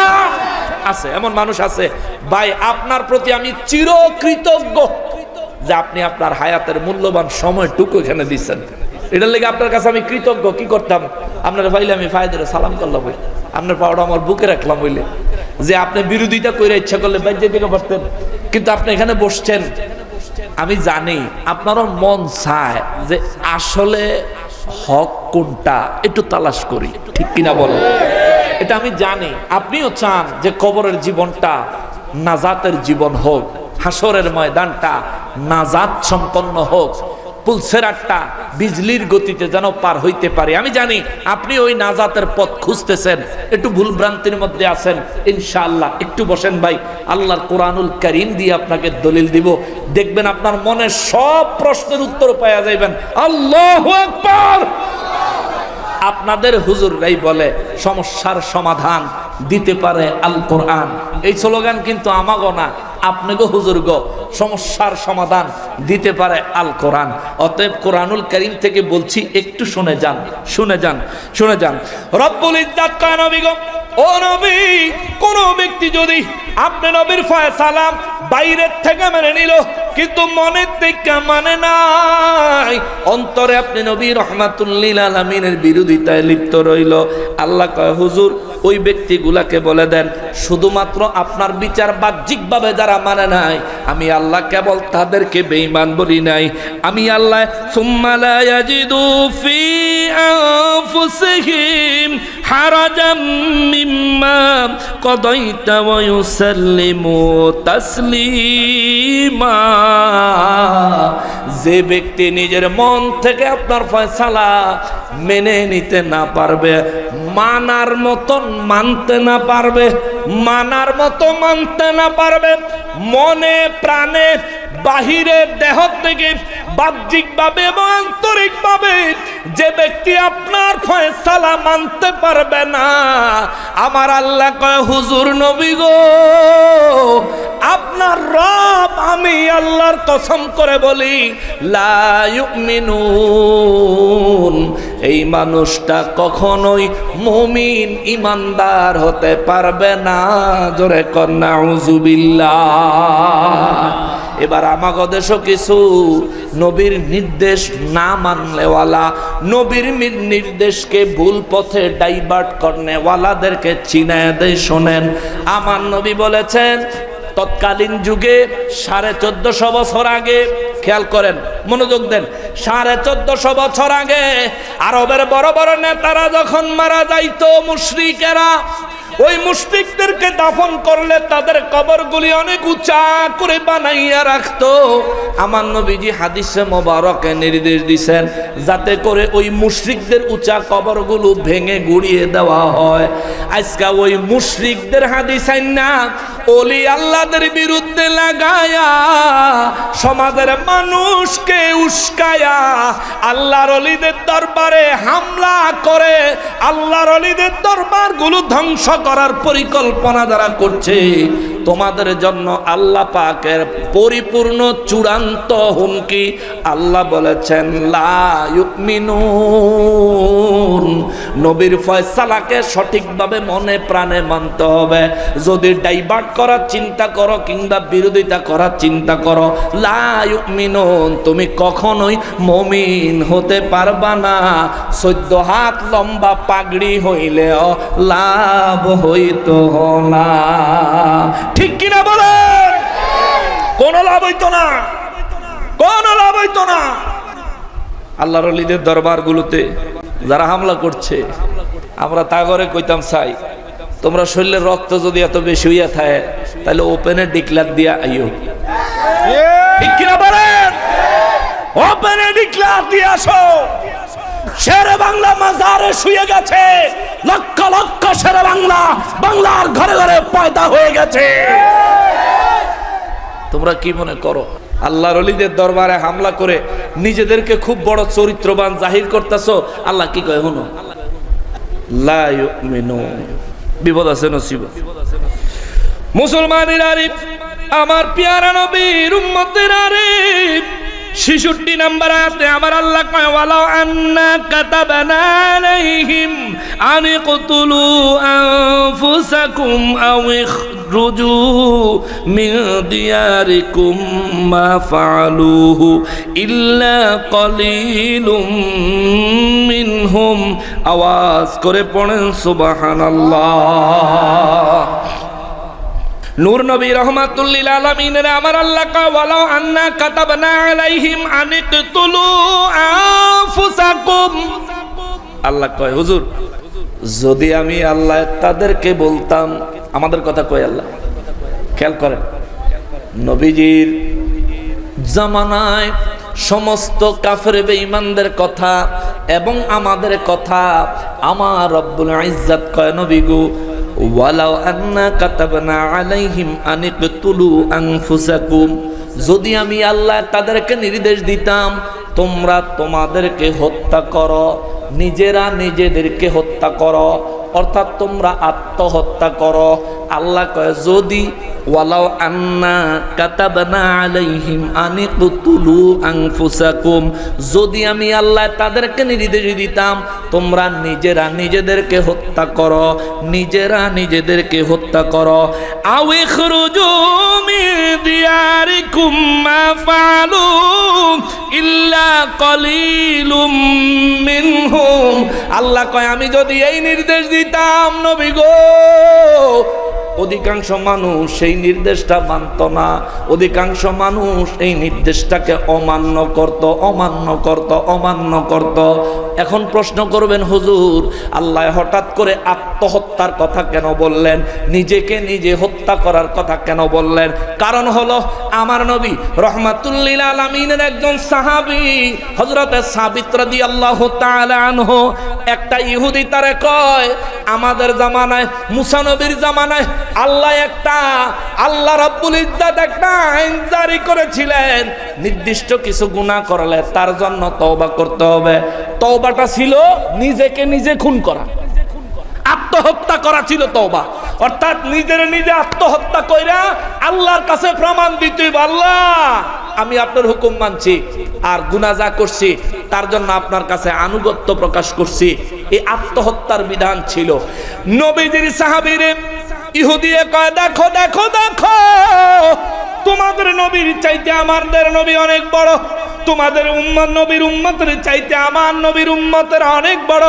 আছে, এমন মানুষ আছে। ভাই, আপনার প্রতি আমি চিরকৃতজ্ঞ যে আপনি আপনার হায়াতের মূল্যবান সময়টুকু এখানে দিচ্ছেন। এটার লেগে আপনার কাছে আমি কৃতজ্ঞ। কি করতাম, আপনার ভাইলে আমি ফায়দারে সালাম করলাম বলে, আপনার পাওয়াটা আমার বুকে রাখলাম বলে, যে আপনি বিরোধিতা করে ইচ্ছা করলে বাইরে দিকে বসতেন, কিন্তু আপনি এখানে বসছেন। আমি জানি আপনারও মন চায় যে আসলে হক কোনটা একটু তালাশ করি, ঠিক কিনা বলেন? এটা আমি জানি। আপনিও চান যে কবরের জীবনটা নাজাতের জীবন হোক, হাসরের ময়দানটা নাজাত সম্পন্ন হোক, পুলসেরাতটা বিজলির গতিতে যেন পার হইতে পারে। আমি জানি আপনি ওই নাজাতের পথ খুঁজতেছেন, একটু ভুল ভ্রান্তির মধ্যে আছেন। ইনশাআল্লাহ একটু বসেন ভাই, আল্লাহর কোরআনুল কারীম দিয়ে আপনাকে দলিল দিব, দেখবেন আপনার মনের সব প্রশ্নের উত্তর পাওয়া যাবেন। আল্লাহু আকবার। আপনাদের হুজুররাই বলে সমস্যার সমাধান দিতে পারে আল কোরআন। এই স্লোগান কিন্তু আমাগো না, আপনাকে হুজুর গো, সমস্যার সমাধান দিতে পারে আল কোরআন। অতএব কোরআনুল কারীম থেকে বলছি, একটু শুনে যান, শুনে যান, শুনে যান। রব্বুল ইজ্জাত কয় নবী গো, ও নবী, কোন ব্যক্তি যদি আপনি নবীর ফয়সালা বাইরের থেকে মেনে নিল কিন্তু মনের থেকে মানে নাই, অন্তরে আপনি নবী রাহমাতুল লিল আলামিনের বিরোধিতায় লিপ্ত রইল, আল্লাহ কয় হুজুর ওই ব্যক্তিগুলাকে বলে দেন শুধুমাত্র আপনার বিচার বাহ্যিকভাবে যারা মানে নাই, আমি আল্লাহ কেবল তাদেরকে বেঈমান বলি নাই। আমি আল্লাহ সুম্মা লা ইয়াজিদু ফি আনফুসিহিম হারাজাম মিম্মা কাদাইতা ওয়া ইউসাল্লিমু তাসলিমা। যে ব্যক্তি নিজের মন থেকে আপনার ফয়সালা মেনে নিতে না পারবে, মানার মতন মানতে না পারবে, মানার মতো মানতে না পারবে, মনে প্রাণে বাহিরে দেহ থেকে বাহ্যিকভাবে এবং আন্তরিকভাবে যে ব্যক্তি আপনার ফয়সালা মানতে পারবে না, আমার আল্লাহ কয় হুজুর নবী গো, আপনার রব আমি আল্লাহর কসম করে বলি লা ইউমিনুন, এই মানুষটা কখনোই মুমিন ইমানদার হতে পারবে না। জোরে কর নাউযুবিল্লাহ। এবার আমাগো দেশও কিছু নবীর নির্দেশ না মানলেওয়ালা, নবীর নির্দেশকে ভুল পথে ডাইভার্ট করনেওয়ালাদেরকে চিনায় দেয়। শোনেন, আমার নবী বলেছেন তৎকালীন যুগে 1450 বছর আগে, খেয়াল করেন, মনোযোগ দেন, 1450 বছর আগে আরবের বড় বড় নেতারা যখন মারা যাইতো, মুশরিকেরা ওই মুশরিকদেরকে দাফন করলে তাদের কবরগুলি অনেক উঁচা করে বানাইয়া রাখতো। আমার নবীজি হাদিসে মোবারকে নির্দেশ দিয়েছেন যাতে করে ওই মুশরিকদের উঁচা কবরগুলো ভেঙে গুড়িয়ে দেওয়া হয়। আজকে ওই মুশরিকদের হাদিস না ওলি আল্লাহদের বিরুদ্ধে লাগায়া সমাজের মানুষকে উস্কায়া আল্লাহর ওলিদের দরবারে হামলা করে আল্লাহর ওলিদের দরবারগুলো ধ্বংস করার পরিকল্পনা যারা করছে, তোমাদের জন্য আল্লাহ পাকের পরিপূর্ণ চূড়ান্ত হুমকি। আল্লাহ বলেছেন লা ইউমিনুন, নবীর ফয়সালাকে সঠিকভাবে মনে প্রাণে মানতে হবে। যদি ডাইভার্ট করার চিন্তা করো কিংবা বিরোধিতা করার চিন্তা করো, লা ইউমিনুন, তুমি কখনোই মুমিন হতে পারবা না। 14 হাত লম্বা পাগড়ি হইলেও লাভ হইতো না। ঠিক কিনা বলেন? কোন লাভ হইতো না, কোন লাভ হইতো না। আল্লাহর ওলিদের দরবারগুলোতে যারা হামলা করছে, আমরা তা করে কইতাম চাই তোমরা শরীরের রক্ত যদি এত বেশি হইয়া থাকে তাহলে ওপেনে ডিক্লার দিয়া আইও। ঠিক কিনা বলেন? ওপেনে ডিক্লার দিয়ে আসো। শেরে বাংলা মাজারে শুয়ে গেছে, লক্ষ লক্ষ শেরে বাংলা বাংলার ঘরে ঘরে পয়দা হয়ে গেছে। তোমরা কি মনে করো আল্লাহর ওলিদের দরবারে হামলা করে নিজেদেরকে খুব বড় চরিত্রবান জাহির করতেছো? আল্লাহ কি কয় শুনো, লা ইউমিনুন। বিপদ আছে নসিব। মুসলমানের আরিফ, আমার পিয়ারা নবীর উম্মতের আরিফ, 66 নম্বর আয়াতে আমার আল্লাহ কয় ওয়ালাউ আন্না কাতাবনা আলাইহিম আন ইকতুলু আনফুসাকুম আও ইখরুজু মিন দিয়ারিকুম মা ফাআলুহু ইল্লা কলিলুম মিনহুম। আওয়াজ করে পড়েন সুবহানাল্লাহ। নূর নবী রহমাতুল্লিল আলামিনের আমার আল্লাহ কয় ওয়ালাউ আন্না কাতাবনা আলাইহিম আন ইকতুলু আনফুসাকুম। আল্লাহ কয় হুজুর, যদি আমি আল্লাহ তাদেরকে বলতাম, আমাদের কথা কয় আল্লাহ, খেয়াল করেন নবীজির জামানায় সমস্ত কাফের বেঈমানদের কথা এবং আমাদের কথা আমার রব্বুল ইজ্জত কয় নবী গো ওয়ালাউ আন্না কাতাবনা আলাইহিম আন ইকতুলু আনফুসাকুম, যদি আমি আল্লাহ তাদেরকে নির্দেশ দিতাম তোমরা তোমাদেরকে হত্যা করো, নিজেরা নিজেদেরকে হত্যা করো, অর্থাৎ তোমরা আত্মহত্যা করো। আল্লাহ কয় যদি ওয়ালাউ আন্না কাতাবনা আলাইহিম আন ইকতুলু আনফুসাকুম, যদি আমি আল্লাহ তাদেরকে নির্দেশ দিতাম তোমরা নিজেরা নিজেদেরকে হত্যা করো, নিজেরা নিজেদেরকে হত্যা করো। আও ইখরুজু মিন দিয়ারিকুম মা ফাআলু ইল্লা কলিলুম মিনহুম। আল্লাহ কয় আমি যদি এই নির্দেশ দিতাম নবী গো, অধিকাংশ মানুষ সেই নির্দেশটা মানত না, অধিকাংশ মানুষ এই নির্দেশটাকে অমান্য করত, অমান্য করত, অমান্য করত। এখন প্রশ্ন করবেন হুজুর আল্লাহ হঠাৎ করে আত্মহত্যার কথা কেন বললেন, নিজেকে নিজে হত্যা করার কথা কেন বললেন? কারণ হলো আমার নবী রহমাতুল্লিল আলামিনের একজন সাহাবী হযরতে সাবিত রাদিয়াল্লাহু তাআলা আনহু, একটা ইহুদি তারে কয় আমাদের জামানায় মুসা নবীর জামানায় আল্লাহ রাব্বুল ইজ্জত একটা আইন জারি করেছিলেন, নির্দিষ্ট কিছু গুনাহ করলে তার জন্য তওবা করতে হবে। তওবাটা ছিল নিজেকে নিজে খুন করা, আত্মহত্যা করা ছিল তওবা। অর্থাৎ নিজের নিজে আত্মহত্যা কইরা আল্লাহর কাছে প্রমাণ দিতে, আল্লাহ আমি আপনার হুকুম মানছি আর গুনাহ যা করছি তার জন্য আপনার কাছে আনুগত্য প্রকাশ করছি। এই আত্মহত্যার বিধান ছিল। নবীজির সাহাবীরে ইহুদি কয় দেখো দেখো দেখো, তোমাদের নবীর চাইতে আমাদের নবী অনেক বড়, তোমাদের উম্মত নবীর উম্মতের চাইতে আমার নবীর উম্মতের অনেক বড়।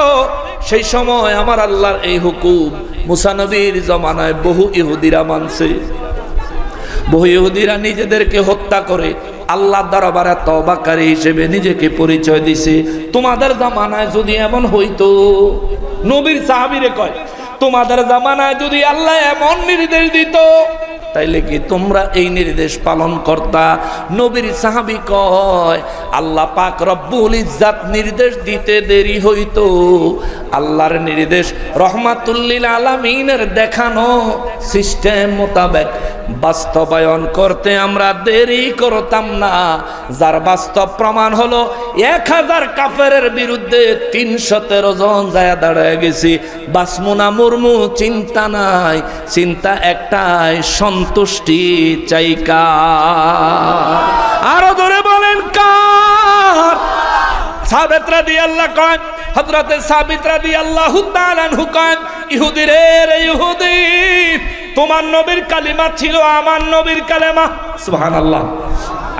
সেই সময় আমার আল্লাহর এই হুকুম মুসা নবীর জমানায় বহু ইহুদিরা মানছে, বহু ইহুদিরা নিজেদেরকে হত্যা করে আল্লাহর দরবারে তওবাকারী হিসেবে নিজেকে পরিচয় দিছে। তোমাদের জামানায় যদি এমন হইতো, নবীর সাহাবীরে কয় তোমাদের জামানায় যদি আল্লাহ এমন নির্দেশ দিত তাইলে কি তোমরা এই নির্দেশ পালন করতা? নবীর সাহাবী কয় আল্লাহ পাক রব্বুল ইজ্জত নির্দেশ দিতে দেরি হইতো, আল্লাহর নির্দেশ রহমাতুল্লিল আলামিনের দেখানো সিস্টেম মোতাবেক বাস্তবায়ন করতে আমরা দেরি করতাম না। যার বাস্তব প্রমাণ হলো 1000 কাফেরের বিরুদ্ধে 313 জন যায় দাঁড়ায় গেছি। বাসমুনা মুরমু চিন্তা নাই, চিন্তা একটাই, সন্তুষ্টি চাই কার? আরো ধরে বলেন কার? সাবিত রাদিয়াল্লাহু কয়, হযরতে সাবিত রাদিয়াল্লাহু তাআলা আনহু কয়, ইহুদি রে ইহুদি, তোমার নবীর কালিমা ছিল আমার নবীর কালেমা। সুবহানাল্লাহ।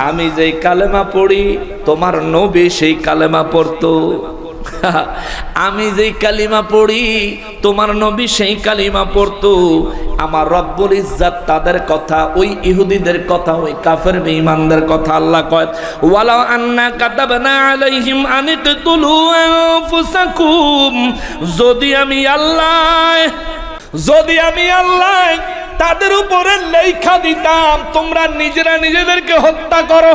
আমি যেই কালেমা পড়ি তোমার নবী সেই কালেমা পড়তো। আমি যেই কালিমা পড়ি তোমার নবী সেই কালিমা পড়তো। আমার রব্বুল ইজ্জত তাদের কথা, ওই ইহুদিদের কথা, ওই কাফের বেঈমানদের কথা আল্লাহ কয়, ওয়ালাউ আন্না কাতাবনা আলাইহিম আন ইকতুলু আনফুসাকুম, যদি আমি আল্লাহ তাদের উপরে লেখা দিতাম তোমরা নিজেরা নিজেদেরকে হত্যা করো,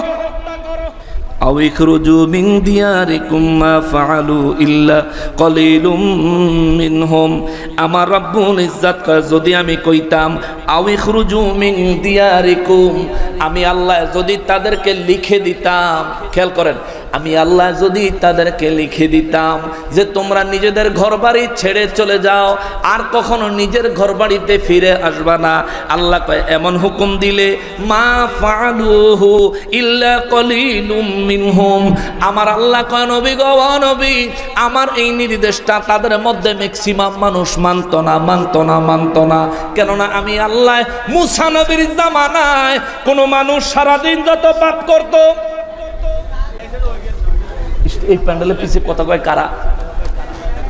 আও ইখরুজু মিন দিয়ারিকুম মা ফাআলু ইল্লা কলিলুম মিনহুম। আমার রব্বুল ইজ্জত কয়, যদি আমি কইতাম আও ইখরুজু মিন দিয়ারিকুম, আমি আল্লাহ যদি তাদেরকে লিখে দিতাম, খেয়াল করেন, আমি আল্লাহ যদি তাদেরকে লিখে দিতাম যে তোমরা নিজেদের ঘরবাড়ি ছেড়ে চলে যাও, আর কখনো নিজের ঘরবাড়িতে ফিরে আসবা না, আল্লাহ কয় এমন হুকুম দিলে মা ফাআলুহু ইল্লা কলিলুম মিনহুম, আমার আল্লাহ কয় নবী গো নবী, আমার এই নির্দেশটা তাদের মধ্যে ম্যাক্সিমাম মানুষ মানতো না। কেননা আমি আল্লাহ মুসা নবীর জামানায় কোন মানুষ সারাদিন যত পাপ করত, এই প্যান্ডেলের পিছিয়ে কথা কয় কারা?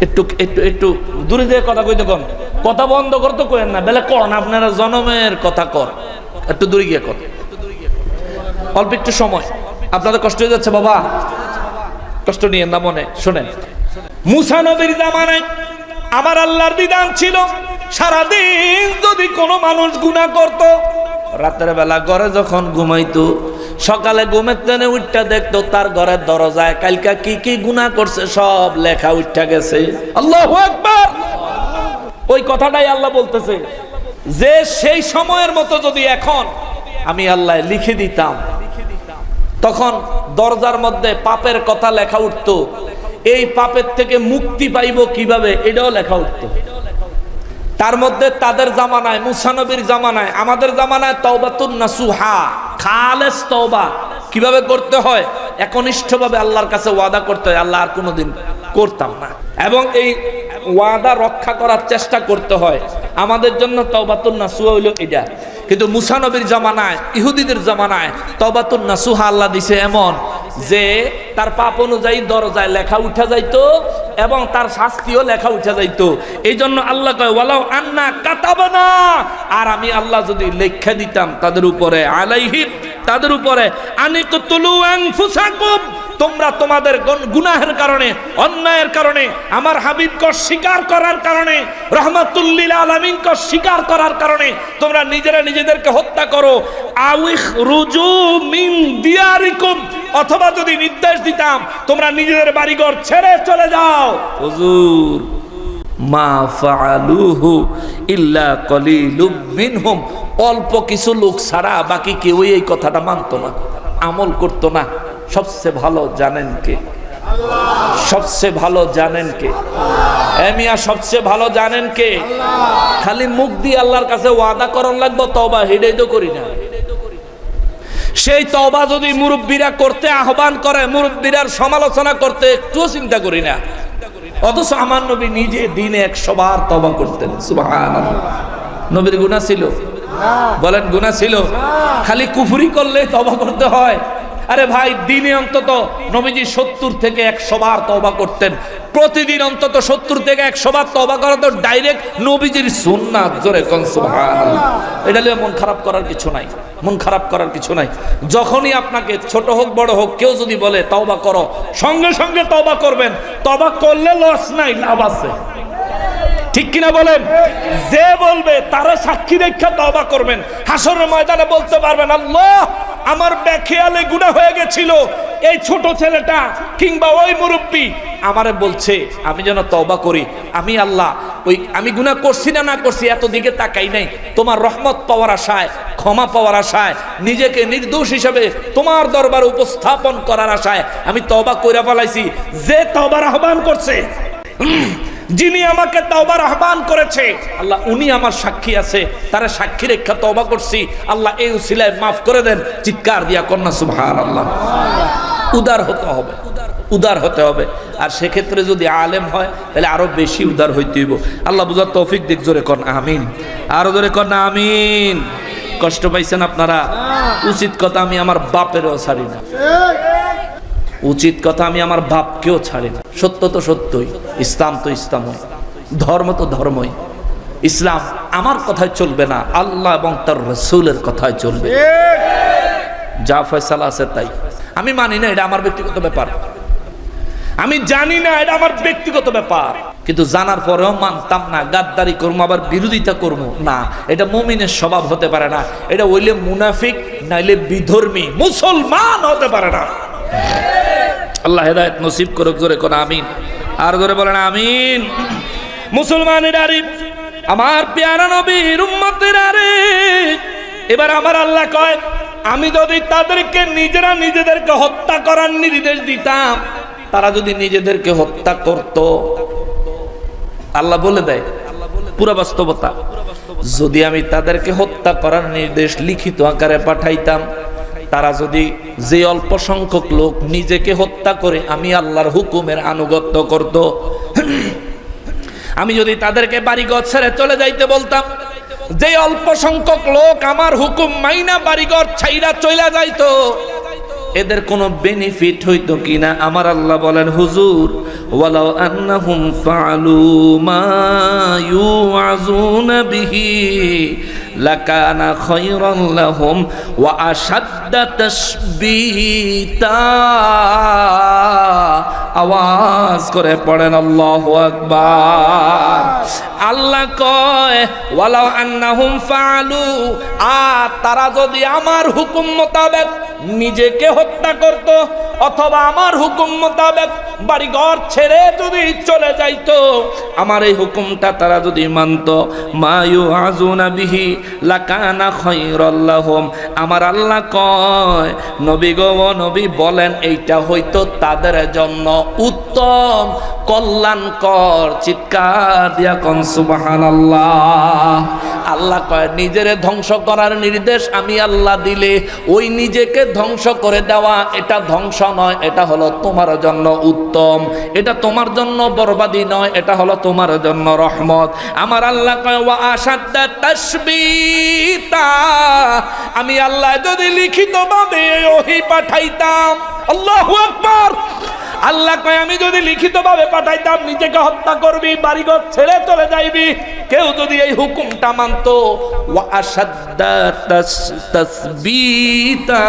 একটু দূরে যেয়ে কথা কইতে কন, কথা বন্ধ করতে কইেন না, বেলে কন আপনারা জনমের কথা কর, একটু দূরে গিয়ে কর, অল্প একটু সময়। আপনাদের কষ্ট হয়ে যাচ্ছে বাবা, কষ্ট নিয়েন না মনে। শোনেন, মুসা নবীর জামানায় আমার আল্লাহর বিধান ছিল সারাদিন যদি কোনো মানুষ গুনাহ করত, রাতের বেলা ঘরে যখন ঘুমাইতো, সকালে ঘুমের টেনে উঠটা দেখতো তার ঘরের দরজায় কালকা কি কি গুনাহ করছে সব লেখা উঠা গেছে। আল্লাহু আকবার। ওই কথাটাই আল্লাহ বলতেছে যে সেই সময়ের মতো যদি এখন আমি আল্লাহ লিখে দিতাম, তখন দরজার মধ্যে পাপের কথা লেখা উঠতো, এই পাপের থেকে মুক্তি পাইব কিভাবে এটাও লেখা উঠতো। তার মধ্যে তাদের জামানায়, মুসা নবীর জামানায়, আমাদের জামানায় তাওবাতুন নাসুহা, খালেস তওবা কিভাবে করতে হয়, একনিষ্ঠভাবে আল্লাহর কাছে ওয়াদা করতে হয়, আল্লাহ আর কোনোদিন করতাম না, এবং এই ওয়াদা রক্ষা করার চেষ্টা করতে হয়। আমাদের জন্য তাওবাতুন নাসুহা হইল এটা। কিন্তু মুসা নবীর জামানায়, ইহুদিদের জামানায় তাওবাতুন নাসুহা আল্লাহ দিছে এমন যে তার পাপ অনুযায়ী দরজায় লেখা উঠা যাইতো এবং তার শাস্তিও লেখা উঠা যাইতো। এই জন্য আল্লাহ কয় ওয়ালাউ আন্না কাতাবনা, আর আমি আল্লাহ যদি লেখা দিতাম তাদের উপরে, আলাইহিম তাদের উপরে, আনিকতুলু আনফুসাকুম, তোমরা তোমাদের গুনাহের কারণে, অন্যায়ের কারণে, আমার হাবিবকে স্বীকার করার কারণে, রাহমাতুল লিল আলামিনকে স্বীকার করার কারণে তোমরা নিজেরা নিজেদেরকে হত্যা করো, আও ইখরুজু মিন দিয়ারিকুম, অথবা যদি নির্দেশ দিতাম তোমরা নিজেদের বাড়িঘর ছেড়ে চলে যাও। হুজুর মা ফাআলুহু ইল্লা কলিলুম মিনহুম, অল্প কিছু লোক ছাড়া বাকি কেউই এই কথাটা মানতো না, আমল করতো না। সবচেয়ে ভালো জানেন কে? সবচেয়ে ভালো জানেন কে? মিয়া সবচেয়ে ভালো জানেন কে? খালি মুখ দিয়ে আল্লাহর কাছে ওয়াদা করন লাগবো, তওবা হেডেই তো করি না। সেই তওবা যদি মুরব্বীরা করতে আহ্বান করে, মুরব্বীরার সমালোচনা করতে একটুও চিন্তা করি না, অথচ আমার নবী নিজে দিনে 100 বার তওবা করতেন। সুবহানাল্লাহ। নবীর গুনাহ ছিল? বলেন গুনাহ ছিল? খালি কুফরি করলে তওবা করতে হয়? আরে ভাই, দিনে অন্তত নবীজি 70 থেকে 100 বার তওবা করতেন। প্রতিদিন অন্তত 70 থেকে 100 বার তওবা করা তো ডাইরেক্ট নবীজির সুন্নাত। জোরে কোন সুবহানাল্লাহ। এটা নিয়ে মন খারাপ করার কিছু নাই, মন খারাপ করার কিছু নাই। যখনই আপনাকে ছোট হোক বড় হোক কেউ যদি বলে তওবা করো, সঙ্গে সঙ্গে তওবা করবেন। তওবা করলে লস নাই, লাভ আছে। ঠিক কিনা বলেন? যে বলবে তারা সাক্ষী রেখে তওবা করবেন। হাসরের ময়দানে বলতে পারবেন, আল্লাহ আমার বেখেয়ালে গুনাহ হয়ে গেছিল, এই ছোট ছেলেটা কিংবা ওই মুরব্বী আমারে বলছে আমি যেন তওবা করি। আমি আল্লাহ আমি গুনাহ করছি না করছি এত দিকে তাকাই নাই, তোমার রহমত পাওয়ার আশায় ক্ষমা পাওয়ার আশায়, নিজেকে নির্দোষ হিসেবে তোমার দরবারে উপস্থাপন করার আশায় আমি তওবা কইরা ফেলাইছি। যে তওবার আহ্বান করছে, যিনি আমাকে তওবার আহ্বান করেছে, আল্লাহ উনি আমার সাক্ষী আছে, তারা সাক্ষী রেখা তওবা করছি। আল্লাহ এই উসিলায় মাফ করে দেন। চিৎকার দিয়া কন্যা সুবহানাল্লাহ। উদার হতে হবে, উদার হতে হবে। আর সেক্ষেত্রে যদি আলেম হয় তাহলে আরো বেশি উদার হইতে হইব। আল্লাহ বুঝার তৌফিক দিক। জোরে কন আমিন, আরো জোরে কন আমিন। কষ্ট পাইছেন আপনারা? উচিত কথা আমি আমার বাপেরও ছাড়ি না, উচিত কথা আমি আমার বাপকেও ছাড়ি না। সত্য তো সত্যই, ইসলাম তো ইসলামই, ধর্ম তো ধর্মই। ইসলাম আমার কথায় চলবে না, আল্লাহ এবং তার রাসূলের কথায় চলবে। যা ফয়সালা আছে তাই। আমি মানি না, এটা আমার ব্যক্তিগত ব্যাপার। আমি জানি না, এটা আমার ব্যক্তিগত ব্যাপার। কিন্তু জানার পরেও মানতাম না, গাদ্দারি করবো, আবার বিরোধিতা করবো না। এটা মুমিনের স্বভাব হতে পারে না। এটা হইলে মুনাফিক, নাইলে বিধর্মী, মুসলমান হতে পারে না। আল্লাহ হেদায়েত নসিব করুক। জোরে কোন আমিন, আর জোরে বলেন আমিন। মুসলমানের আরে, আমার পেয়ারা নবীর উম্মতের আরে, এবার আমার আল্লাহ কয়, আমি যদি তাদেরকে নিজেরা নিজেদেরকে হত্যা করার নির্দেশ দিতাম, তারা যদি নিজেদেরকে হত্যা করত, আল্লাহ বলে দেয় পুরা বাস্তবতা, যদি আমি তাদেরকে হত্যা করার নির্দেশ লিখিত আকারে পাঠাইতাম, তারা যদি, যে অল্প সংখ্যক লোক নিজেকে হত্যা করে আমি আল্লাহর হুকুমের আনুগত্য করত, আমি যদি তাদেরকে বাড়িঘর ছেড়ে চলে যাইতে বলতাম, যে অল্প সংখ্যক লোক আমার হুকুম মাইনা বাড়িঘর ছাইরা চলে যাইতো, এদের কোনো বেনিফিট হইতো কিনা? আমার আল্লাহ বলেন, হুজুর, ওয়ালাউ আন্নাহুম ফাআলু মা ইউআযুনা বিহি লাকানা খায়রান লাহুম ওয়া আশাদ্দা তাসবীতা। আওয়াজ করে পড়েন আল্লাহু আকবার। আল্লাহ কয়, ওয়ালাউ আন্নাহুম ফাআলু, আর তারা যদি আমার হুকুম মোতাবেক নিজেকে হত্যা করত, অথবা আমার হুকুম মোতাবেক বাড়িঘর ছেড়ে যদি চলে যাইতো, আমার এই হুকুমটা তারা যদি মানত, মা ইউআযুনা বিহি লাকানা খায়রাল লাহুম, আমার আল্লাহ কয়, নবী গো নবী বলেন, এইটা হয়তো তাদের জন্য উত্তম, কল্যাণকর। চিৎকার দিয়া কোন সুবহানাল্লাহ। আল্লাহ কয়, নিজেরে ধ্বংস করার নির্দেশ আমি আল্লাহ দিলে, ওই নিজেকে ধ্বংস করে দেওয়া, এটা ধ্বংস নয়, এটা হলো তোমার জন্য উত্তম, এটা তোমার জন্য বরবাদি নয়, এটা হলো তোমার জন্য রহমত। আমার আল্লাহ কয়, ওয়া আশাদ্দা তাসবীতা, আমি আল্লাহ যদি লিখিতভাবে ওহী পাঠাইতাম, আল্লাহু আকবার, আল্লাহ কয়, আমি যদি লিখিতভাবে পাঠাইতাম, নিজেকে হত্যা করবি, বাড়িঘর ছেড়ে চলে যাইবি, কেউ যদি এই হুকুমটা মানতো, ওয়া আশাদ্দা তাসবীতা,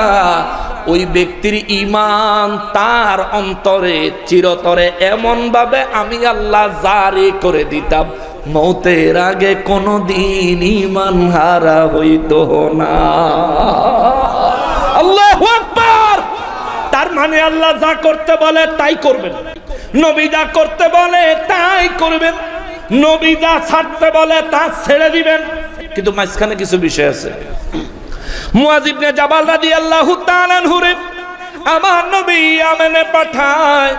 ওই ব্যক্তির ঈমান তার অন্তরে চিরতরে এমন ভাবে আমি আল্লাহ জারি করে দিতাম, মৌতের আগে কোনদিন ঈমান হারা হইতো না। আল্লাহু আকবার। তার মানে আল্লাহ যা করতে বলে তাই করবেন, নবী যা করতে বলে তাই করবেন, নবী যা ছাড়তে বলে তা ছেড়ে দিবেন। কিন্তু মাঝখানে কিছু বিষয় আছে। মুআয ইবনে জাবাল রাদিয়াল্লাহু তাআলা আনহুরে আমার নবী ইয়ামেনে পাঠায়,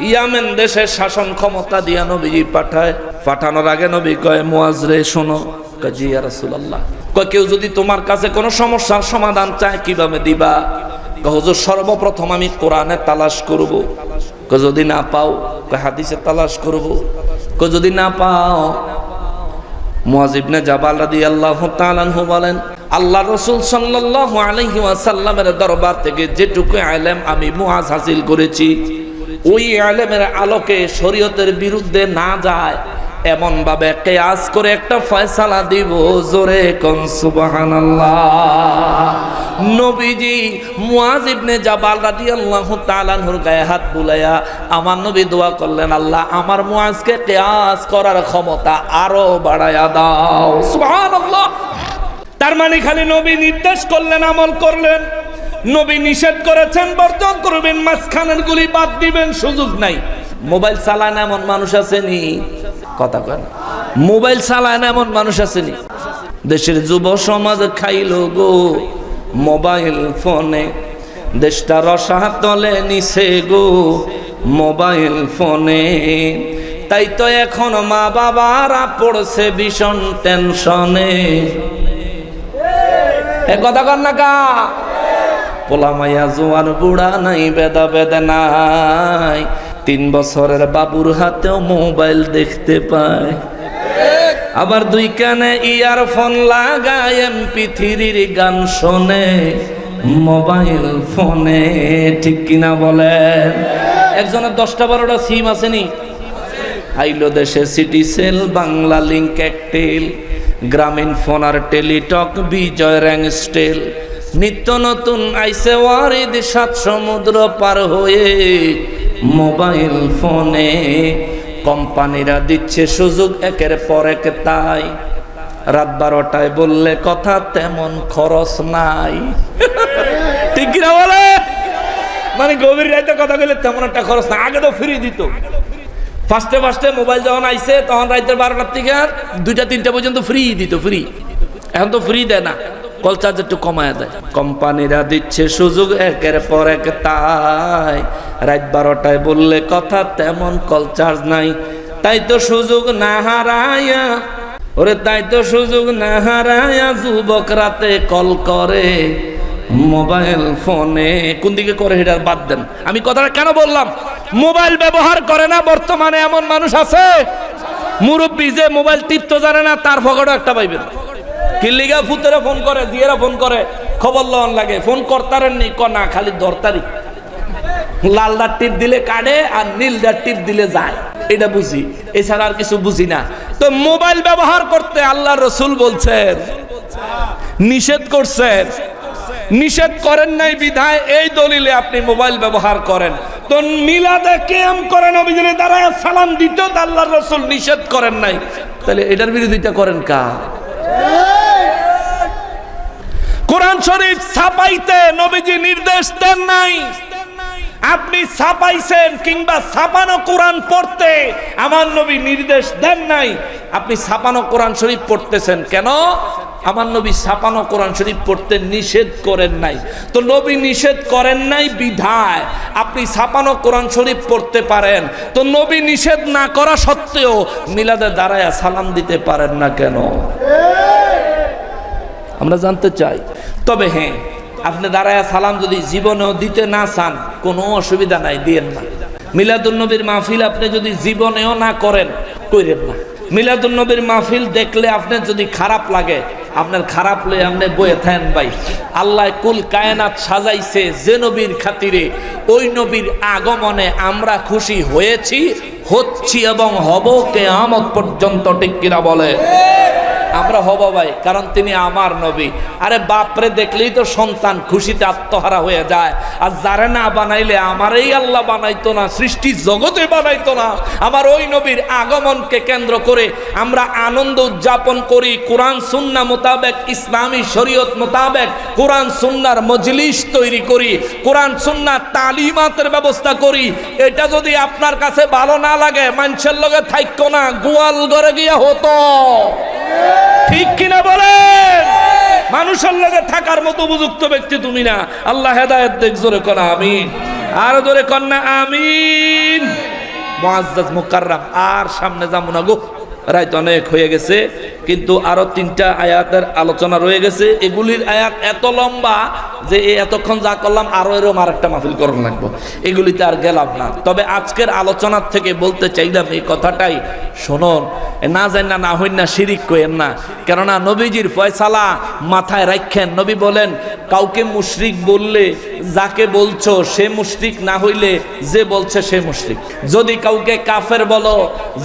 ইয়ামেন দেশের শাসন ক্ষমতা দিয়া নবীজি পাঠায়। পাঠানোর আগে নবী কয়, মুআয রে শোনো। কয়, জি ইয়া রাসূলুল্লাহ। কয়, কেউ যদি তোমার কাছে কোনো সমস্যার সমাধান চায় কিভাবে দিবা? হুজুর, সর্বপ্রথম আমি কোরআনে তালাশ করব। যদি না পাও, হাদিসে তালাশ করব। যদি না পাও, মুআয ইবনে জাবাল রাদিয়াল্লাহু তাআলা আনহু বলেন, আল্লাহ রাসূল সাল্লাল্লাহু আলাইহি ওয়াসাল্লামের দরবার থেকে যেটুকু ইলম আমি মুআয হাসিল করেছি, ওই ইলমের আলোকে শরীয়তের বিরুদ্ধে না যায় এমন ভাবে কিয়াস করে একটা ফয়সালা দিব। জোরে কোন সুবহানাল্লাহ। নবীজি মুআয ইবনে জাবাল রাদিয়াল্লাহু তাআলা আনহুর গায়ে হাত বুলাইয়া আমার নবী দোয়া করলেন, আল্লাহ আমার মুআযকে কিয়াস করার ক্ষমতা আরো বাড়ায়া দাও। সুবহানাল্লাহ। তার মানে খালি নবী নির্দেশ করলেন, আমল করলেন, নবী নিষেধ করেছেন বর্জন করবেন, মাঝখানের গুলি বাদ দিবেন, সুযোগ নাই। মোবাইল চালায় না এমন মানুষ আসেনি? কথা কয় না। মোবাইল চালায় না এমন মানুষ আসেনি? দেশের যুব সমাজ খাইল গো মোবাইল ফোনে, দেশটা রসাতলে নিছে গো মোবাইল ফোনে। তাই তো এখন মা বাবারা পড়ছে ভীষণ টেনশনে। এ কথা কর না কা? পোলা মাইয়া জোয়ার বুড়া নাই, বেদা বেদা নাই, 3 বছরের বাবুর হাতেও মোবাইল দেখতে পায়। আবার 2 কানে ইয়ারফোন লাগায় MP3 গান শোনে মোবাইল ফোনে। ঠিক কিনা বলেন? একজনের 10টা-12টা সিম আসেনি? আইলো দেশে সিটিসেল, বাংলা লিংক, একটেল, গ্রামীণ ফোন আর টেলিটক, বিজয় র্যাংস্টেল। নিত্য নতুন আইসে ওয়ারিদ 7 সমুদ্র পার হয়ে মোবাইল ফোনে। কোম্পানিরা দিচ্ছে সুযোগ একের পর এক, তাই রাত 12টায় বললে কথা তেমন খরচ নাই। ঠিক কিনা বলে? মানে গভীর রাতে কথা বলে তেমন একটা খরচ না। আগে তো ফ্রি দিত। ফার্স্টে মোবাইল যখন আইছে তখন রাতের 12টার থেকে 2টা-3টা পর্যন্ত ফ্রি দিত, ফ্রি। এখন তো ফ্রি দেয় না, কল চার্জ একটু কমায় দেয়। কোম্পানিরা দিচ্ছে সুযোগ একের পর এক, তাই রাত 12টায় বললে কথা তেমন কল চার্জ নাই। তাই তো সুযোগ না হারায়া, ওরে তাই তো সুযোগ না হারায়া যুবক রাতে কল করে মোবাইল ফোনে। কোন দিকে করে সেটা বাদ দেন। আমি কথাটা কেন বললাম? মোবাইল ব্যবহার করে না বর্তমানে এমন মানুষ আছে, মুরব্বী যে মোবাইল টিপতে জানে না, তার পকেটও একটা পাইবেন। কিল্লিগা ফুতেরা ফোন করে, জিয়েরা ফোন করে, খবর লন লাগে, ফোন করতারেন নি কনা, খালি দরতারি। লালদার টিপ দিলে কাটে আর নীলদার টিপ দিলে যায়, এটা বুঝি, এছাড়া আর কিছু বুঝি না। তো মোবাইল ব্যবহার করতে আল্লাহ রসুল বলছেন, নিষেধ করছেন। নিষেধ করেন নাই বিধায় এই দলিলে আপনি মোবাইল ব্যবহার করেন। তো মিলাদে কিয়াম করেন, অভিযানে দাঁড়ায় সালাম দিতে আল্লাহ রসুল নিষেধ করেন নাই, তাহলে এটার বিরোধিতা করেন কা? কোরআন শরীফ ছাপাইতে নবীজি নির্দেশ দেন নাই। আপনি ছাপাইছেন কিংবা ছাপানো কোরআন পড়তে আমার নবী নির্দেশ দেন নাই। আপনি ছাপানো কোরআন শরীফ পড়তেছেন কেন? আমার নবী ছাপানো কোরআন শরীফ পড়তে নিষেধ করেন নাই। তো নবী নিষেধ করেন নাই বিধায় আপনি ছাপানো কোরআন শরীফ পড়তে পারেন। তো নবী নিষেধ না করা সত্ত্বেও মিলাদে দাঁড়ায়া সালাম দিতে পারেন না কেন? আমরা জানতে চাই। তবে হ্যাঁ, আপনি দাঁড়ায়া সালাম যদি জীবনেও দিতে না চান, কোনো অসুবিধা নাই, দিয়েন না। মিলাদুন্নবীর মাহফিল আপনি যদি জীবনেও না করেন, কইরেন না। মিলাদুন্নবীর মাহফিল দেখলে আপনার যদি খারাপ লাগে, আপনার খারাপ লয়ে আপনি বয়ে থাকেন ভাই। আল্লাহ কুল কায়নাত সাজাইছে যে নবীর খাতিরে, ওই নবীর আগমনে আমরা খুশি হয়েছি, হচ্ছি এবং হব কিয়ামত পর্যন্ত। ঠিক কিনা বলে? আমরা হব ভাই, কারণ তিনি আমার নবী। আরে বাপরে দেখলেই তো সন্তান খুশিতে আত্মহারা হয়ে যায়। আর যারা না বানাইলে আমারই আল্লাহ বানাইতো না, সৃষ্টি জগতে বানাইতো না। আমার ওই নবীর আগমনকে কেন্দ্র করে আমরা আনন্দ উদযাপন করি। কোরআন সুন্নাহ মোতাবেক, ইসলামী শরীয়ত মোতাবেক কোরআন সুন্নাহর মজলিস তৈরি করি, কোরআন সুন্নাহ তালিমাতের ব্যবস্থা করি। এটা যদি আপনার কাছে ভালো না লাগে, মানুষের লগে থাইকো না, গোয়াল ঘরে গিয়া হতো। ঠিক কিনা বলেন? মানুষের লগে থাকার মতো উপযুক্ত ব্যক্তি তুমি না। আল্লাহ হেদায়েত দেখ। জোরে কর আমিন। আর জোরে কর না আমিন। মুআজ্জাজ মুকাররম, আর সামনে যাবো না গো, রাত অনেক হয়ে গেছে। কিন্তু আরো 3টা আয়াতের আলোচনা রয়ে গেছে। এগুলির আয়াত এত লম্বা যে এতক্ষণ যা করলাম আরো এরকম আরেকটা মাহফিল করানো লাগবে, এগুলিতে আর গেলাম না। তবে আজকের আলোচনার থেকে বলতে চাইলাম এই কথাটাই, শুনুন, না জান না হইন না শিরিক কইেন না। কেননা নবীজির ফয়সালা মাথায় রাখেন। নবী বলেন, কাউকে মুশরিক বললে যাকে বলছো সে মুশরিক না হইলে যে বলছে সে মুশরিক। যদি কাউকে কাফের বলো,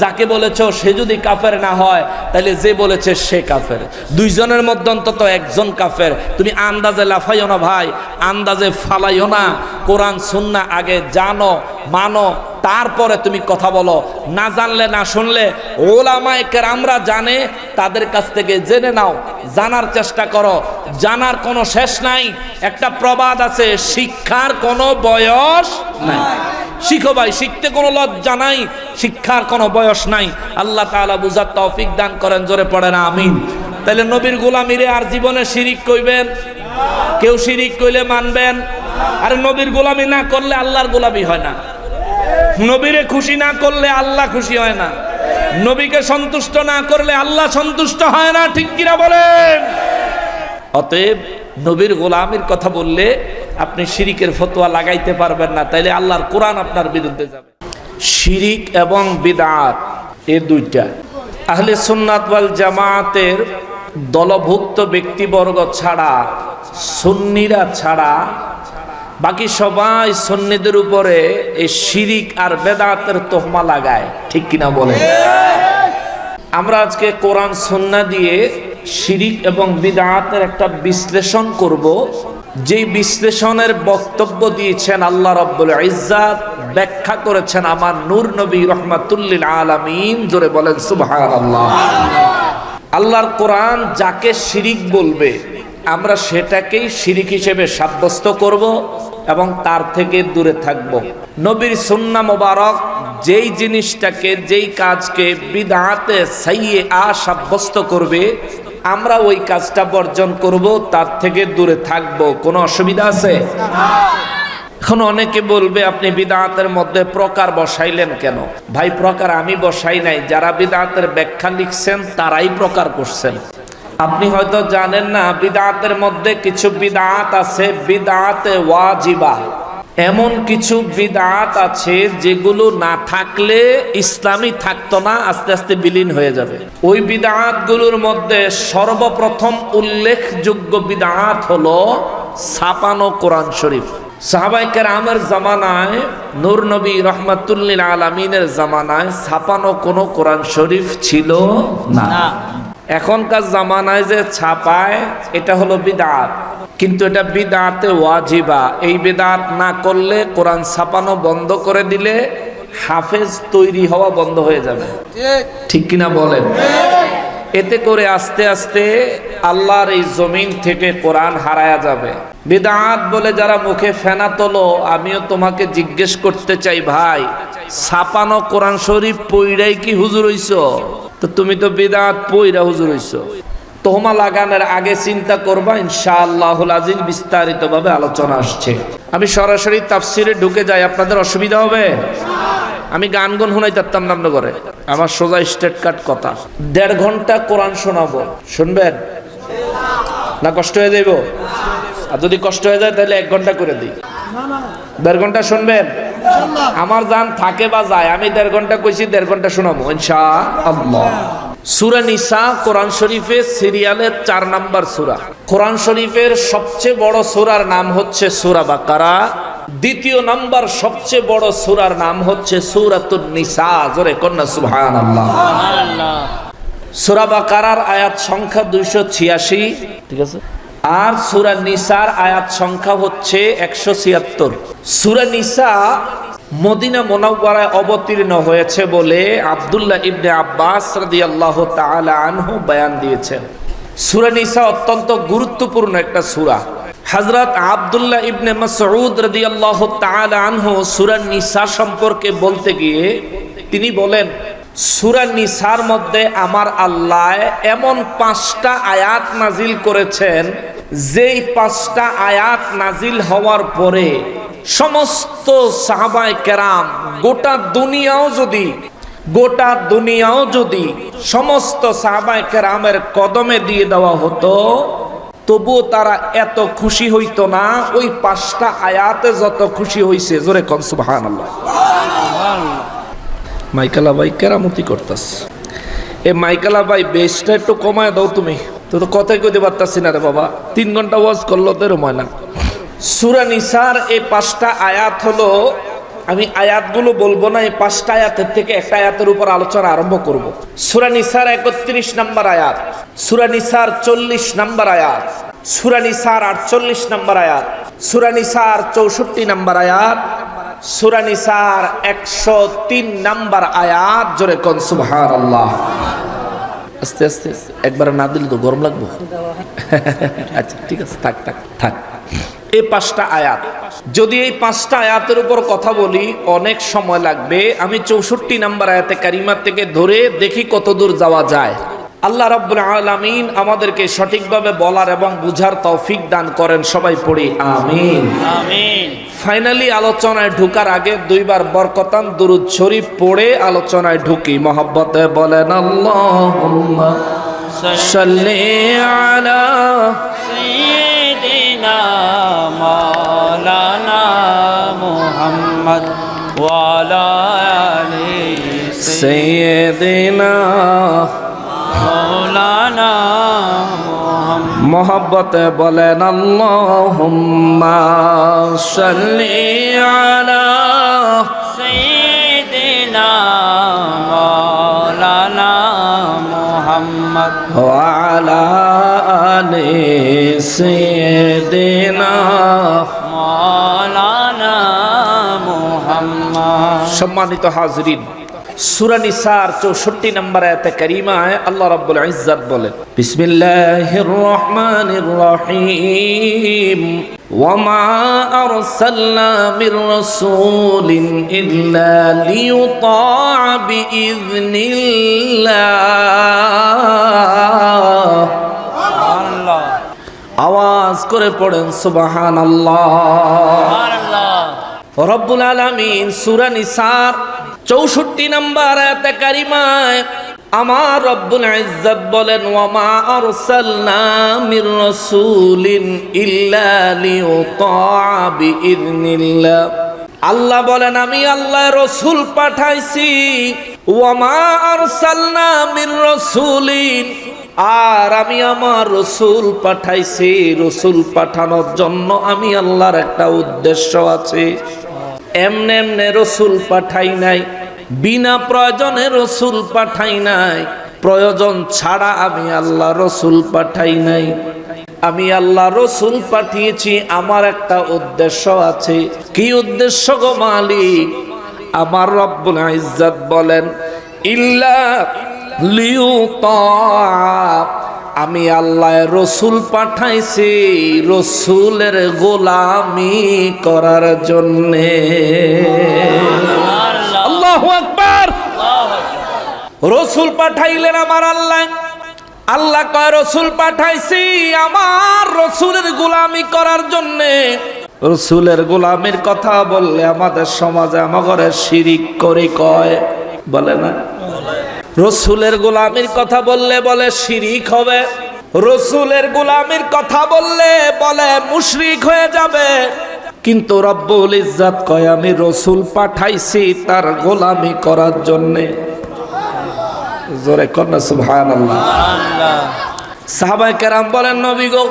যাকে বলেছো সে যদি কাফের না হয়, তাহলে যে বলেছে সে কাফের। দুইজনের মধ্যে অন্তত একজন কাফের। তুমি আন্দাজে লাফাইও না ভাই, আন্দাজে ফালাইও না। কোরআন সুন্নাহ আগে জানো, মানো, তারপরে তুমি কথা বলো। না জানলে, না শুনলে, ওলামায়ে কেরামরা জানে, তাদের কাছ থেকে জেনে নাও, জানার চেষ্টা করো। জানার কোনো শেষ নাই। একটা প্রবাদ আছে, শিক্ষার কোনো বয়স নাই। শিখো ভাই, শিখতে কোনো লজ্জা নাই, শিক্ষার কোনো বয়স নাই। আল্লাহ তাআলা বুঝার তৌফিক দান করেন। জোরে পড়েন আমিন। তাহলে নবীর গোলামিরে আর জীবনে শিরিক কইবেন? কেউ শিরিক কইলে মানবেন? আরে নবীর গোলামি না করলে আল্লাহর গোলামি হয় না, নবীরে খুশি না করলে আল্লাহ খুশি হয় না, নবীকে সন্তুষ্ট না করলে আল্লাহ সন্তুষ্ট হয় না, ঠিক কিনা বলেন? অতএব নবীর গোলামির কথা বললে আপনি শিরিকের ফতোয়া লাগাইতে পারবেন না, তাইলে আল্লাহর কোরআন আপনার বিরুদ্ধে যাবে। শিরিক এবং বিদআত এই দুইটা আহলে সুন্নাত ওয়াল জামাতের দলভুক্ত ব্যক্তিবর্গ ছাড়া, সুন্নিরা ছাড়া বাকি সবাই সুন্নিদের উপরে এই শিরিক আর বেদাতের তোহমা লাগায়, ঠিক কিনা বলেন? আমরা আজকে কোরআন সুন্নাহ দিয়ে শিরিক এবং বিদআতের একটা বিশ্লেষণ করব, যেই বিশ্লেষণের বক্তব্য দিয়েছেন আল্লাহ রাব্বুল ইজ্জাত, ব্যাখ্যা করেছেন আমার নূর নবী রাহমাতুল লিল আলামিন। জোরে বলেন সুবহানাল্লাহ। আল্লাহর কোরআন যাকে শিরিক বলবে আমরা সেটাকেই শিরিক হিসেবে সাব্যস্ত করব এবং তার থেকে দূরে থাকব। নবীর সুন্নাহ মোবারক যেই জিনিসটাকে, যেই কাজকে বিদআতে সাইয়্যিআ সাব্যস্ত করবে আমরা ওই কাজটা বর্জন করব, তার থেকে দূরে থাকব। কোনো অসুবিধা আছে? এখন অনেকে বলবে আপনি বিদআতের মধ্যে প্রকার বসাইলেন কেন? ভাই, প্রকার আমি বসাই নাই, যারা বিদআতের ব্যাখ্যা লিখছেন তারাই প্রকার করছেন। আপনি হয়তো জানেন না, বিদআতের মধ্যে কিছু বিদআত আছে বিদআতে ওয়াজিবা, এমন কিছু বিদআত আছে যেগুলো না থাকলে ইসলামই থাকতো না, আস্তে আস্তে বিলীন হয়ে যাবে। ওই বিদআতগুলোর মধ্যে সর্বপ্রথম উল্লেখযোগ্য বিদআত হলো ছাপানো কোরআন শরীফ। সাহাবায়ে কেরামের জামানায়, নূর নবী রাহমাতুল লিল আলামিনের জামানায় ছাপানো কোনো কোরআন শরীফ ছিল না। এখনকার জামানায় যে ছাপায় এটা হলো বিদআত, কিন্তু এটা বিদআতে ওয়াজিবা। এই বিদআত না করলে, কোরআন ছাপানো বন্ধ করে দিলে হাফেজ তৈরি হওয়া বন্ধ হয়ে যাবে, ঠিক কিনা বলেন? এতে করে আস্তে আস্তে আল্লাহর এই জমিন থেকে কোরআন হারায়া যাবে। বিদআত বলে যারা মুখে ফেনা তোলো, আমিও তোমাকে জিজ্ঞেস করতে চাই ভাই, ছাপানো কোরআন শরীফ পইড়াই কি হুজুর হইছো? তো তুমি তো বিদআত পইড়া হুজুর হইছো। তোহমা লাগানোর আগে চিন্তা করবা, ইনশাআল্লাহুল আজিজ বিস্তারিতভাবে আলোচনা আসছে। আমি সরাসরি তাফসিরে ঢুকে যাই, আপনাদের অসুবিধা হবে? আমি গান গুন শুনাই তারতাম না আপনার ঘরে, আমার সোজা স্টেট কাট কথা। 1.5 ঘন্টা কোরআন শোনাবো, শুনবেন না? কষ্ট হয়ে যাইব? আর যদি কষ্ট হয়ে যায় তাহলে 1 ঘন্টা করে দিই। 1.5 ঘন্টা শুনবেন? আমার জান থাকে বা যায়, আমি 1.5 ঘন্টা কইছি, 1.5 ঘন্টা শোনাবো ইনশাআল্লাহ। সূরা নিসা কোরআন শরীফের সিরিয়ালের 4 নাম্বার সূরা। কোরআন শরীফের সবচেয়ে বড় সূরার নাম হচ্ছে সূরা বাকারা। দ্বিতীয় নাম্বার সবচেয়ে বড় সূরার নাম হচ্ছে সূরাতুন নিসা। জোরে কন্যা সুবহানাল্লাহ। সূরা বাকারার আয়াত সংখ্যা 286, ঠিক আছে? আর সূরা নিসার আয়াত সংখ্যা হচ্ছে 176। সূরা নিসা মদিনা মুনাওয়ারায় অবতীর্ণ হয়েছে বলে আব্দুল্লাহ ইবনে আব্বাস রাদিয়াল্লাহু তাআলা আনহু বয়ান দিয়েছেন। সূরা নিসা অত্যন্ত গুরুত্বপূর্ণ একটা সূরা। হযরত আব্দুল্লাহ ইবনে মাসউদ রাদিয়াল্লাহু তাআলা আনহু সূরা নিসা সম্পর্কে বলতে গিয়ে তিনি বলেন, সূরা নিসার মধ্যে আমার আল্লাহ এমন 5টা আয়াত নাজিল করেছেন, যেই 5টা আয়াত নাজিল হওয়ার পরে সমস্ত সাহাবায়ে কেরাম, গোটা দুনিয়াও যদি সমস্ত সাহাবায়ে কেরামের কদমে দিয়ে দেওয়া হতো, তবুও তারা এত খুশি হইতো না ওই 5টা আয়াতে যত খুশি হইছে। জোরে কোন সুবহানাল্লাহ। মাইকেলা ভাই কেরামতি করতাস। এ মাইকেলা ভাই বেশটা একটু কমায় দাও তুমি, তো কথাই কইতে পারতাছি না রে বাবা। 3 ঘন্টা ওয়াজ করলো তো এরম হয় না। সূরা নিসার এই 5টা আয়াত হলো, আমি আয়াতগুলো বলবো না, এই 5টা আয়াতের থেকে একটা আয়াতের উপর আলোচনা আরম্ভ করব। সূরা নিসার 31 নম্বর আয়াত, সূরা নিসার 40 নম্বর আয়াত, সূরা নিসার 48 নম্বর আয়াত, সূরা নিসার 64 নম্বর আয়াত, সূরা নিসার 103 নম্বর আয়াত। জোরে কোন সুবহানাল্লাহ। আস্তে আস্তে একবার না দিলে তো গরম লাগবে। আচ্ছা ঠিক আছে, থাক। এই 5টা আয়াত, যদি এই 5টা আয়াতের উপর কথা বলি অনেক সময় লাগবে। আমি 64 নম্বর আয়াতে কারিমা থেকে ধরে দেখি কত দূর যাওয়া যায়। আল্লাহ রাব্বুল আলামিন আমাদেরকে সঠিকভাবে বলার এবং বুঝার তৌফিক দান করেন। সবাই পড়ি আমিন আমিন। ফাইনালি আলোচনায় ঢোকার আগে দুইবার বরকতান দুরূদ শরীফ পড়ে আলোচনায় ঢুকি। মহব্বতে বলেন আল্লাহুম্মা সাল্লি আলা সাইয়্যিদিনা মাওলানা মুহাম্মদ ওয়া আলা আলি সাইয়্যিদিনা মাওলানা মুহাম্মদ। মহব্বতে বলেন আল্লাহুম্মা সাল্লি আলা সাইয়্যিদিনা মাওলানা মুহাম্মদ ওয়া আলা আলি সাইয়্যিদিনা মাওলানা মুহাম্মদ। সম্মানিত হাজরিন, সূরা নিসার 64 নম্বর আয়াতে কারিমায় আল্লাহ রাব্বুল ইজ্জাত বলেন, বিসমিল্লাহির রহমানির রহিম, ওয়ামা আরসালনা মির রাসূলিন ইল্লা লিইউতাআ বিইذনিল্লাহ। আল্লাহ আওয়াজ করে পড়েন সুবহানাল্লাহ। আল্লাহ রব্বুল আলামিন সূরা নিসার 64 নম্বর আয়াতে কারিমায় আমার রব্বুল ইজ্জত বলেন, ওয়ামা আরসালনা মির রাসূলিন ইল্লা লিইউতাআ বিইذনিল্লাহ। আল্লাহ বলেন, আমি আল্লাহ রাসূল পাঠাইছি। ওয়ামা আরসালনা মির রাসূলিন, আর আমি আমার রসুল পাঠাইছি। রসুল পাঠানোর জন্য আমি আল্লাহর একটা উদ্দেশ্য আছে। এমনে এমনে রসুল পাঠাই নাই, বিনা প্রয়োজনে রসুল পাঠাই নাই, প্রয়োজন ছাড়া আমি আল্লাহ রসুল পাঠাই নাই। আমি আল্লাহ রসুল পাঠিয়েছি, আমার একটা উদ্দেশ্য আছে। কি উদ্দেশ্য গো মালিক? আমার রব্বুল ইজ্জত বলেন, ইল্লা লিইউতাআ, আমি আল্লাহ রসুল পাঠাইছি রসুলের গোলামি করার জন্যে। আল্লাহু আকবার। রসুল পাঠাইলেন আমার আল্লাহ। আল্লাহ কয় রসুল পাঠাইছি আমার রসুলের গোলামি করার জন্যে। রসুলের গোলামির কথা বললে আমাদের সমাজে আমাদের শিরিক করে কয়, বলে না? রসুলের গোলামির কথা বললে বলে শিরিক হবে, রসুলের গোলামির কথা বললে বলে মুশরিক হয়ে যাবে। কিন্তু রব্বুল ইজ্জত কয়, আমি রসুল পাঠাইছি তার গোলামি করার জন্যে। জোরে কন্যা সুবহানাল্লাহ। সাহাবায়ে কেরাম বলেন, নবী গো,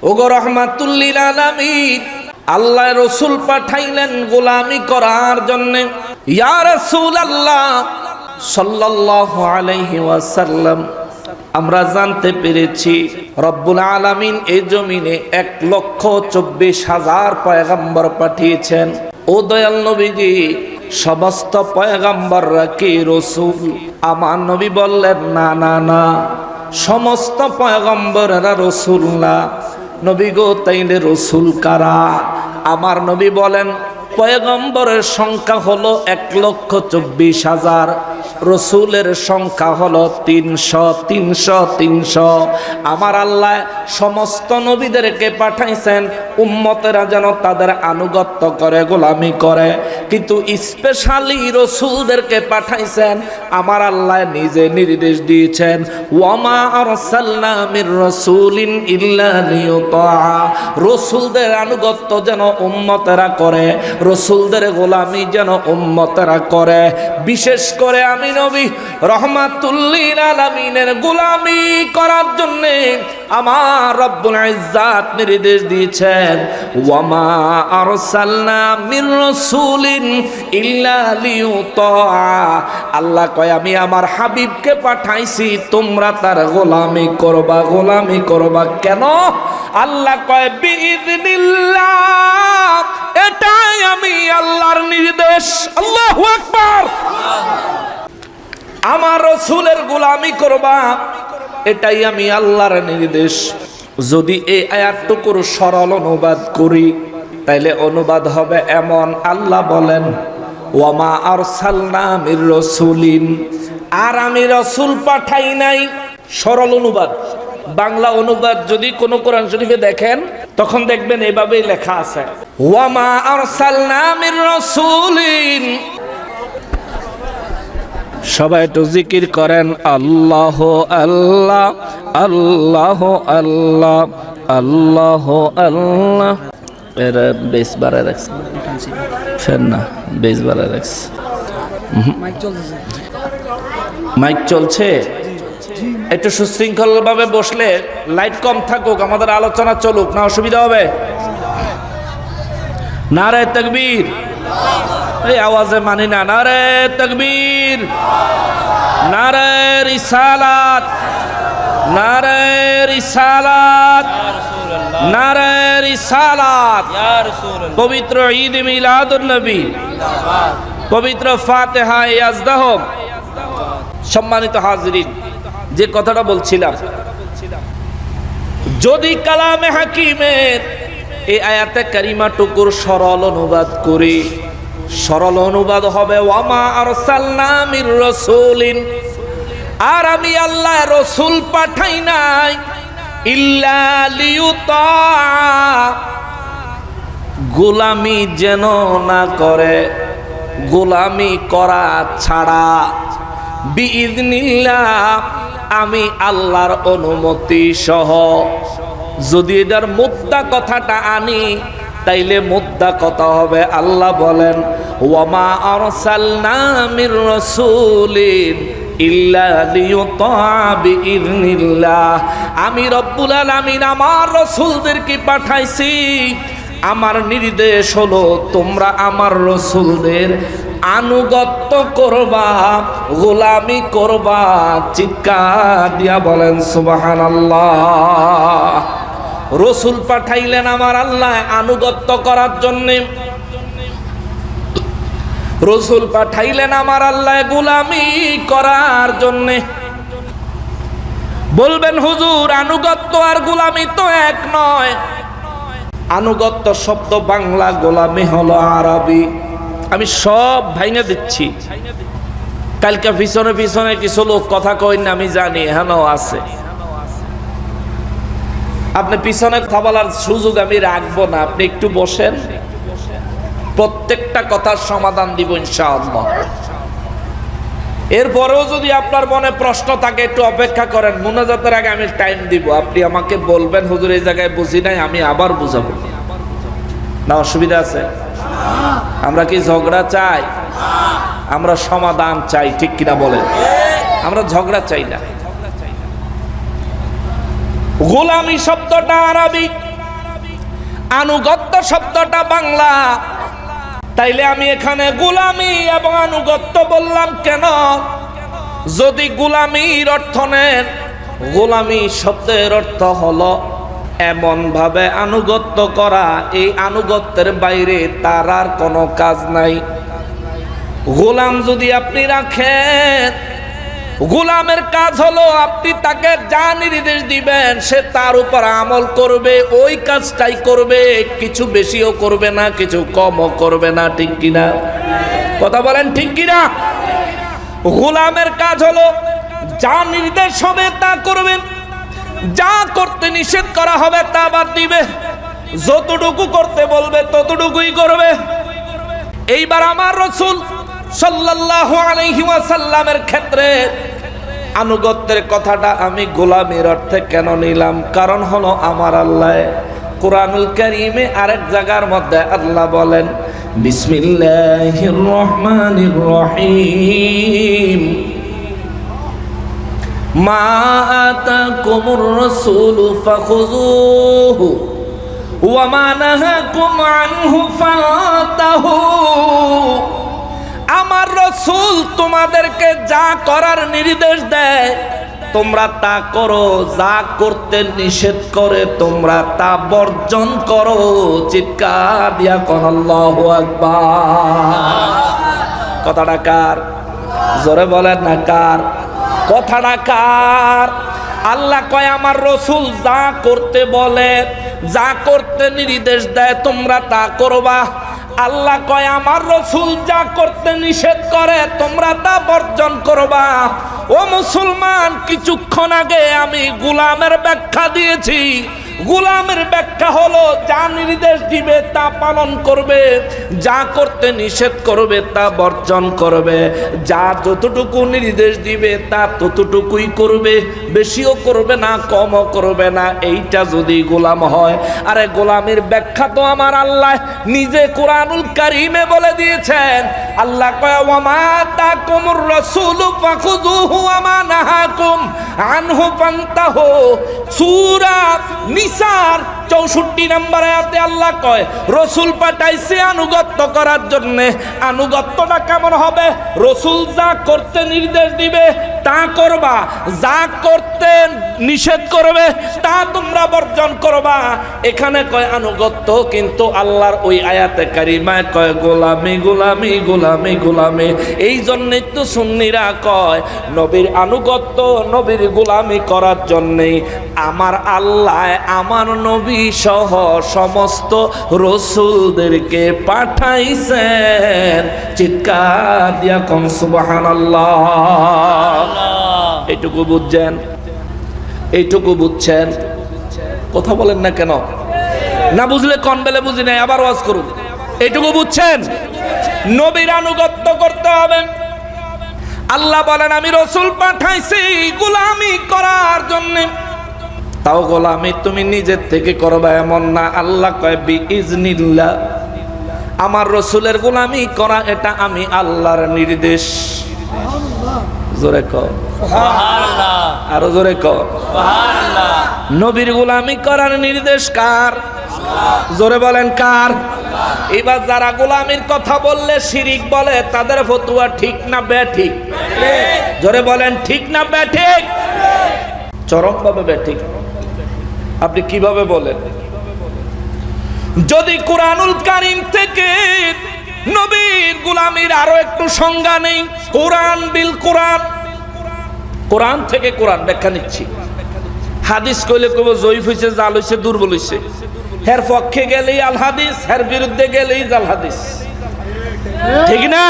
ওগো রাহমাতুল লিল আলামিন, আল্লাহ রসুল পাঠাইলেন গোলামি করার জন্যে। ইয়া রাসূলুল্লাহ সাল্লাল্লাহু আলাইহি ওয়াসাল্লাম, আমরা জানতে পেরেছি রব্বুল আলামিন এই জমিনে 1,24,000 পয়গম্বর পাঠিয়েছেন। ও দয়াল নবীজি, সমস্ত পয়গম্বররা কি রসুল? আমার নবী বললেন, না না না, সমস্ত পয়গম্বরেরা রসুল না। নবী গো, তাইলে রসুল কারা? আমার নবী বলেন, পয়গম্বরের সংখ্যা হলো 1,24,000, রসুলের সংখ্যা হলো 300। আমার আল্লাহ সমস্ত নবীদেরকে পাঠাইছেন উম্মতেরা যেন তাদের আনুগত্য করে, গোলামি করে। কিন্তু স্পেশালি রসুলদেরকে পাঠাইছেন আমার আল্লাহ নিজে নির্দেশ দিয়েছেন, ওয়ামা আরসালনা মির রাসূলিন ইল্লা লিইউতাআ। রসুলদের আনুগত্য যেন উম্মতেরা করে, রসুলদের গোলামি যেন উম্মতেরা করে। বিশেষ করে আমি নবী রহমাতুল লিল আলামিনের গোলামি করার জন্য আমার রব্বুল ইজ্জাত নির্দেশ দিয়েছেন, ওয়ামা আরসালনা মির রাসূলিন ইল্লা লিইউতাআ। আল্লাহ কয়, আমি আমার হাবিবকে পাঠাইছি তোমরা তার গোলামি করবা, গোলামি করবা। কেন? আল্লাহ কয় বিইذনিল্লাহ, এটাই আমি আল্লাহর নির্দেশ। আল্লাহু আকবার। আমার রসুলের গোলামি করবা, এটাই আমি আল্লাহর নির্দেশ। যদি এই আয়াতটুকুর সরল অনুবাদ করি, তাইলে অনুবাদ হবে এমন, আল্লাহ বলেন, ওয়ামা আরসালনা মির রাসূলিন, আর আমি রসুল পাঠাই নাই সরল অনুবাদ, বাংলা অনুবাদ যদি কোন কোরআন শরীফে দেখেন তখন দেখবেন এভাবেই লেখা আছে, ওয়ামা আরসালনা মির রাসূলিন। সবাই একটু জিকির করেন, আল্লাহ আল্লাহ আল্লাহ আল্লাহ আল্লাহ আল্লাহ। এর বেস বাড়ায় রাখছে, ফের না বেস বাড়ায় রাখছে। মাইক চলছে, একটু সুশৃঙ্খল ভাবে বসলে লাইট কম থাকুক, আমাদের আলোচনা চলুক, না অসুবিধা হবে? নারে তাকবীর, এই আওয়াজে মানি না। নারে তাকবীর, নারে রিসালাত, নারে রিসালাত, নারে রিসালাত। পবিত্র ঈদ মিলাদুন নবী, পবিত্র ফাতিহা ইয়াজদা হোক। সম্মানিত হাজিরিন, যে কথাটা বলছিলাম, যদি কালামে হাকিমের এই আয়াতে কারিমা টুকুর সরল অনুবাদ করি, সরল অনুবাদ হবে ওয়ামা আরসালনা মির রাসূলিন, আর আমি আল্লাহ রসুল পাঠাই নাই ইল্লা লিয়ুতা, গোলামি যেন না করে, গোলামি করা ছাড়া, বিইذনিল্লাহ, আমি আল্লাহর অনুমতি সহ। যদি এটার মুদ্দা কথাটা আনি তাইলে মুদ্দা কথা হবে, আল্লাহ বলেন ওয়ামা আরসালনা মির রাসূলিন ইল্লা লিয়ুতা বিইذনিল্লাহ, আমি রব্বুল আলামিন আমার রাসূলদেরকে পাঠাইছি, আমার নির্দেশ হলো তোমরা আমার রাসূলদের আনুগত্য করবা, গোলামি করবা। চিৎকার দিয়া বলেন সুবহানাল্লাহ। রসুল পাঠাইলেন আমার আল্লাহ আনুগত্য করার জন্যে, রসুল পাঠাইলেন আমার আল্লাহ গোলামি করার জন্যে। বলবেন হুজুর, আনুগত্য আর গোলামি তো এক নয়। আনুগত্য শব্দ বাংলা, গোলামি হলো আরবি। আমি সব ভাইনা দিচ্ছি, কালকে পিছনে পিছনে কিছু লোক কথা কই না, আমি জানি হেন আছে। আপনি পিছনে কথা বলার সুযোগ আমি রাখবো না, আপনি একটু বসেন, প্রত্যেকটা কথার সমাধান দিব ইনশাআল্লাহ। এরপরেও যদি আপনার মনে প্রশ্ন থাকে একটু অপেক্ষা করেন, মুনাজাতের আগে আমি টাইম দিব, আপনি আমাকে বলবেন হুজুর এই জায়গায় বুঝি নাই, আমি আবার বুঝাবো। না অসুবিধা আছে? আমরা কি ঝগড়া চাই? আমরা সমাধান চাই, ঠিক কিনা বলেন? আমরা ঝগড়া চাই না। গোলামি শব্দটা আরবি, আনুগত্য শব্দটা বাংলা। তাইলে আমি এখানে গোলামি এবং আনুগত্য বললাম কেন? যদি গোলামির অর্থ নেন, গোলামি শব্দের অর্থ হলো এমন ভাবে আনুগত্য করা, এই আনুগত্যের বাইরে তার আর কোনো কাজ নাই। গোলাম যদি আপনি রাখেন, গোলামের কাজ হলো আপনি তাকে যা নির্দেশ দিবেন সে তার উপর আমল করবে, ওই কাজটাই করবে, কিছু বেশিও করবে না, কিছু কমও করবে না, ঠিক কিনা? কথা বলেন ঠিক কিনা? গোলামের কাজ হলো যা নির্দেশ হবে তা করবেন, যা করতে নিষেধ করা হবে তা বাদ দিবে, যতটুকু করতে বলবে ততটুকুই করবে। এইবার আমার রাসূল সাল্লাল্লাহু আলাইহি ওয়াসাল্লামের ক্ষেত্রে আনুগত্যের কথাটা আমি গোলামির অর্থে কেন নিলাম? কারণ হলো আমার আল্লাহ কুরআনুল কারীমে আরেক জায়গার মধ্যে আল্লাহ বলেন, বিসমিল্লাহির রহমানির রহিম, মা আতাকুমুর রাসূলু ফাখুযুহু ওয়া মা নাহাকুম আনহু ফাতাহু। আমার রাসূল তোমাদেরকে যা করার নির্দেশ দেয় তোমরা তা করো, যা করতে নিষেধ করে তোমরা তা বর্জন করো। চিৎকার দিয়া কোন আল্লাহু আকবার। কথাটা কার? জোরে বলেন না কার? কথাটা কার? আল্লাহ কয় আমার রাসূল যা করতে বলে, যা করতে নির্দেশ দেয় তোমরা তা করবা। আল্লাহ কয় আমার রসুল যা করতে নিষেধ করে তোমরা তা বর্জন করবা। ও মুসলমান, কিছুক্ষণ আগে আমি গোলামের ব্যাখ্যা দিয়েছি। গোলামের ব্যাখ্যা হলো যা নির্দেশ দিবে তা পালন করবে, যা করতে নিষেধ করবে তা বর্জন করবে, যা যতটুকু নির্দেশ দিবে তা ততটুকুই করবে, বেশিও করবে না কমও করবে না। এইটা যদি গোলাম হয়। আরে গোলামের ব্যাখ্যা তো আমার আল্লাহ নিজে কোরআনুল কারীমে বলে দিয়েছেন। আল্লাহ কয় ওয়া মা তাকুমুর রাসূলু ফাখুযুহু ওয়া মা নাহাকুম আনহু ফান্তাহু। সূরা নিসার 64 নম্বর আয়াতে আল্লাহ কয় রসুল পাঠাইছে আনুগত্য করার জন্য। আনুগত্যটা কেমন হবে? রসুল যা করতে নির্দেশ দিবে তা করবা, যা করতে নিষেধ করবে তা তোমরা বর্জন করবা। এখানে কয় আনুগত্য, কিন্তু আল্লাহর ওই আয়াতে কারিমায় কয় গোলামি গোলামি গোলামি গোলামি। এই জন্যই তো সুন্নিরা কয় নবীর আনুগত্য, নবীর গোলামি করার জন্যেই আমার আল্লাহ আমার নবী সহ সমস্ত রসুলদেরকে পাঠাইছেন। চিৎকার দিয়া কোন সুবহানাল্লাহ। এইটুকু বুঝছেন? এইটুকু বুঝছেন? কথা বলেন না কেন? না বুঝলে কোন বেলে বুঝি নাই, আবার ওয়াজ করুন। এইটুকু বুঝছেন? নবীর আনুগত্য করতে হবে। আল্লাহ বলেন আমি রসুল পাঠাইছি গোলামি করার জন্য। তাও গোলামি তুমি নিজের থেকে করবা এমন না। আল্লাহ কয় বিইজনিল্লাহ, আমার রসুলের গোলামি করা এটা আমি আল্লাহর নির্দেশ। জোরে কর সুবহানাল্লাহ, আরো জোরে কর সুবহানাল্লাহ। নবীর গোলামি করার নির্দেশ কার? জোরে বলেন কার? এবার যারা গোলামির কথা বললে শিরিক বলে তাদের ফতোয়া ঠিক না বেঠিক? জোরে বলেন ঠিক না বেঠিক? চরমভাবে বেঠিক। আপনি কিভাবে বলেন? যদি কোরআনুল কারীম থেকে নবীর গোলামির আরো একটু সংজ্ঞা নেই, কোরআন বিল কোরআন, কোরআন থেকে কোরআন ব্যাখ্যা নিচ্ছি। হাদিস কইলে কব জয়ীফ হইছে, জাল হইছে, দুর্বল হইছে। হের পক্ষে গেলেই আল হাদিস, হের বিরুদ্ধে গেলেই জাল হাদিস। ঠিক না?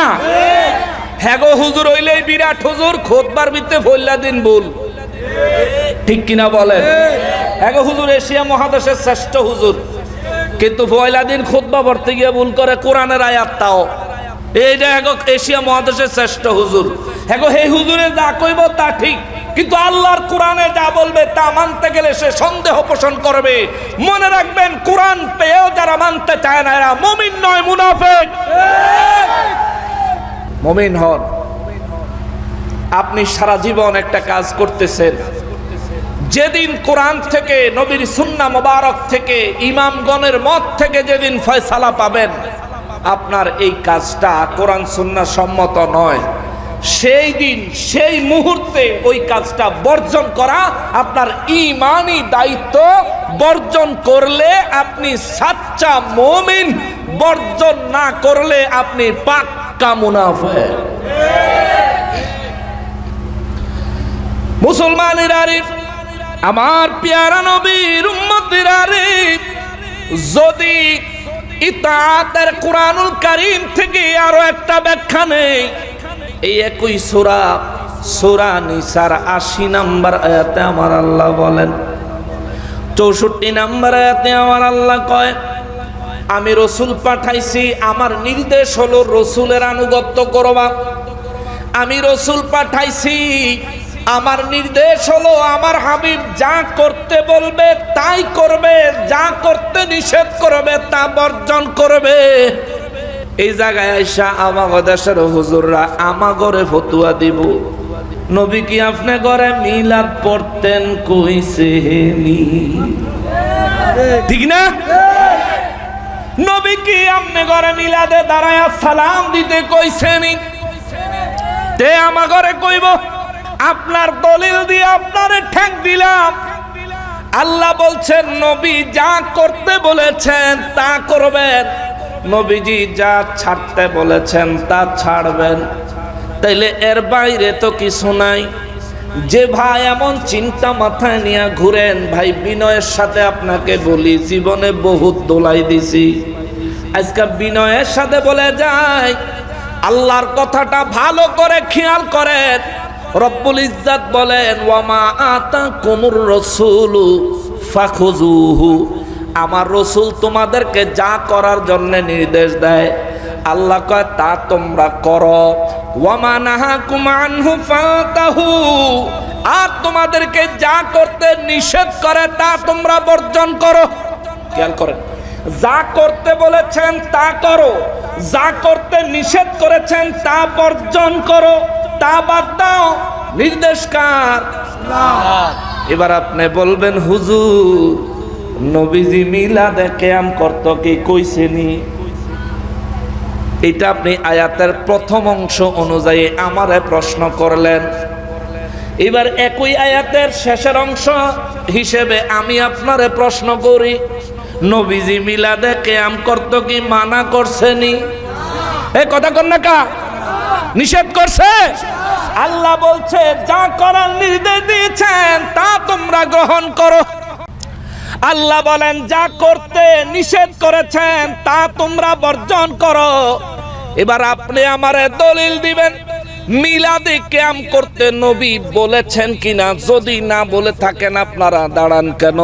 হ্যাগো হুজুর হইলেই বিরাট হুজুর, খুতবার ভিতরে ফইলা দিন ভুল। ঠিক কিনা বলেন? হ্যাগো হুজুর এশিয়া মহাদেশের শ্রেষ্ঠ হুজুর, কিন্তু পয়লা দিন খুতবা পড়তে গিয়ে ভুল করে কোরআনের আয়াত। তাও এইটা হ্যাগো এশিয়া মহাদেশের শ্রেষ্ঠ হুজুর। হ্যাগো হে হুজুরে যা কইব তা ঠিক, কিন্তু আল্লাহর কোরআনে যা বলবে তা মানতে গেলে সে সন্দেহ পোষণ করবে। মনে রাখবেন, কোরআন পেয়েও যারা মানতে চায় না এরা মুমিন নয়, মুনাফিক। মুমিন হন। আপনি সারা জীবন একটা কাজ করতেছেন, যেদিন কোরআন থেকে নবীর সুন্নাহ মোবারক থেকে ইমামগণের মত থেকে যেদিন ফয়সালা পাবেন আপনার এই কাজটা কোরআন সুন্নাহ সম্মত নয়, সেই দিন সেই মুহূর্তে ওই কাজটা বর্জন করা আপনার ঈমানি দায়িত্ব। বর্জন করলে আপনি সাচ্চা মুমিন, বর্জন না করলে আপনি পাক্কা মুনাফিক। মুসলমানের আরিফ, আমার পেয়ারা নবীর উম্মতের আরিফ, যদি ইতাআতের কোরআনুল কারীম থেকে আরো একটা ব্যাখ্যা নেই, এই একই সূরা সূরা নিসার 80 নম্বর আয়াতে আমার আল্লাহ বলেন, 64 নম্বর আয়াতে আমার আল্লাহ কয় আমি রসুল পাঠাইছি, আমার নির্দেশ হলো রসুলের আনুগত্য করবা। আমি রসুল পাঠাইছি, আমার নির্দেশ হলো আমার হাবিব যা করতে বলবে তাই করবে, যা করতে নিষেধ করবে তা বর্জন করবে। এই জায়গায় আইসা আমাগো দেশের হুজুররা আমাগরে ফতুয়া দিব, নবী কি আপনি ঘরে মিলাদ পড়তেন কইছেনি? ঠিক না? নবী কি আপনি ঘরে মিলাদে দাঁড়ায়া সালাম দিতে কইছেনি? তে আমার ঘরে কইব আপনার দলিল দিয়ে আপনারে ঠেক দিলাম। আল্লাহ বলছেন নবী যা করতে বলেছেন তা করবেন, নবীজি যা ছাড়তে বলেছেন তা ছাড়বেন। তাইলে এর বাইরে তো কিছু নাই। যে ভাই এমন চিন্তা মাথায় নিয়ে ঘুরেন, ভাই বিনয়ের সাথে আপনাকে বলি জীবনে বহুত দোলাই দিছি, আজকে বিনয়ের সাথে বলে যায়, আল্লাহর কথাটা ভালো করে খেয়াল করেন। রব্বুল ইজ্জত বলেন, ওয়ামা আতাকুমুর রাসূলু ফাখুযুহু, আমার রাসূল তোমাদেরকে যা করার জন্য নির্দেশ দেয়, আল্লাহ কয় তা তোমরা করো। ওয়ামা নাহাকুম আনহু ফাতাহু, আর তোমাদেরকে যা করতে নিষেধ করে তা তোমরা বর্জন করো। খেয়াল করেন, যা করতে বলেছেন তা করো, যা করতে নিষেধ করেছেন তা বর্জন করো, তা বাদ দাও। নির্দেশ কার? এবার আপনি বলবেন, হুজুর নবীজি মিলাদে কিয়াম করত কি কইছেনি? এটা আপনি আয়াতের প্রথম অংশ অনুযায়ী আমারে প্রশ্ন করলেন। এবার একই আয়াতের শেষের অংশ হিসেবে আমি আপনারে প্রশ্ন করি, নবীজি মিলাদে কিয়াম করত কি মানা করছেনি? এই কথা কন না কা? নিষেধ করছে? আল্লাহ বলছে যা করার নির্দেশ দিয়েছেন তা তোমরা গ্রহণ করো। আল্লাহ বলেন যা করতে নিষেধ করেছেন তা তোমরা বর্জন করো। এবার আপনি আমারে দলিল দিবেন মিলাদে কিয়াম করতে নবী বলেছেন কিনা। যদি না বলে থাকেন আপনারা দাঁড়ান কেন?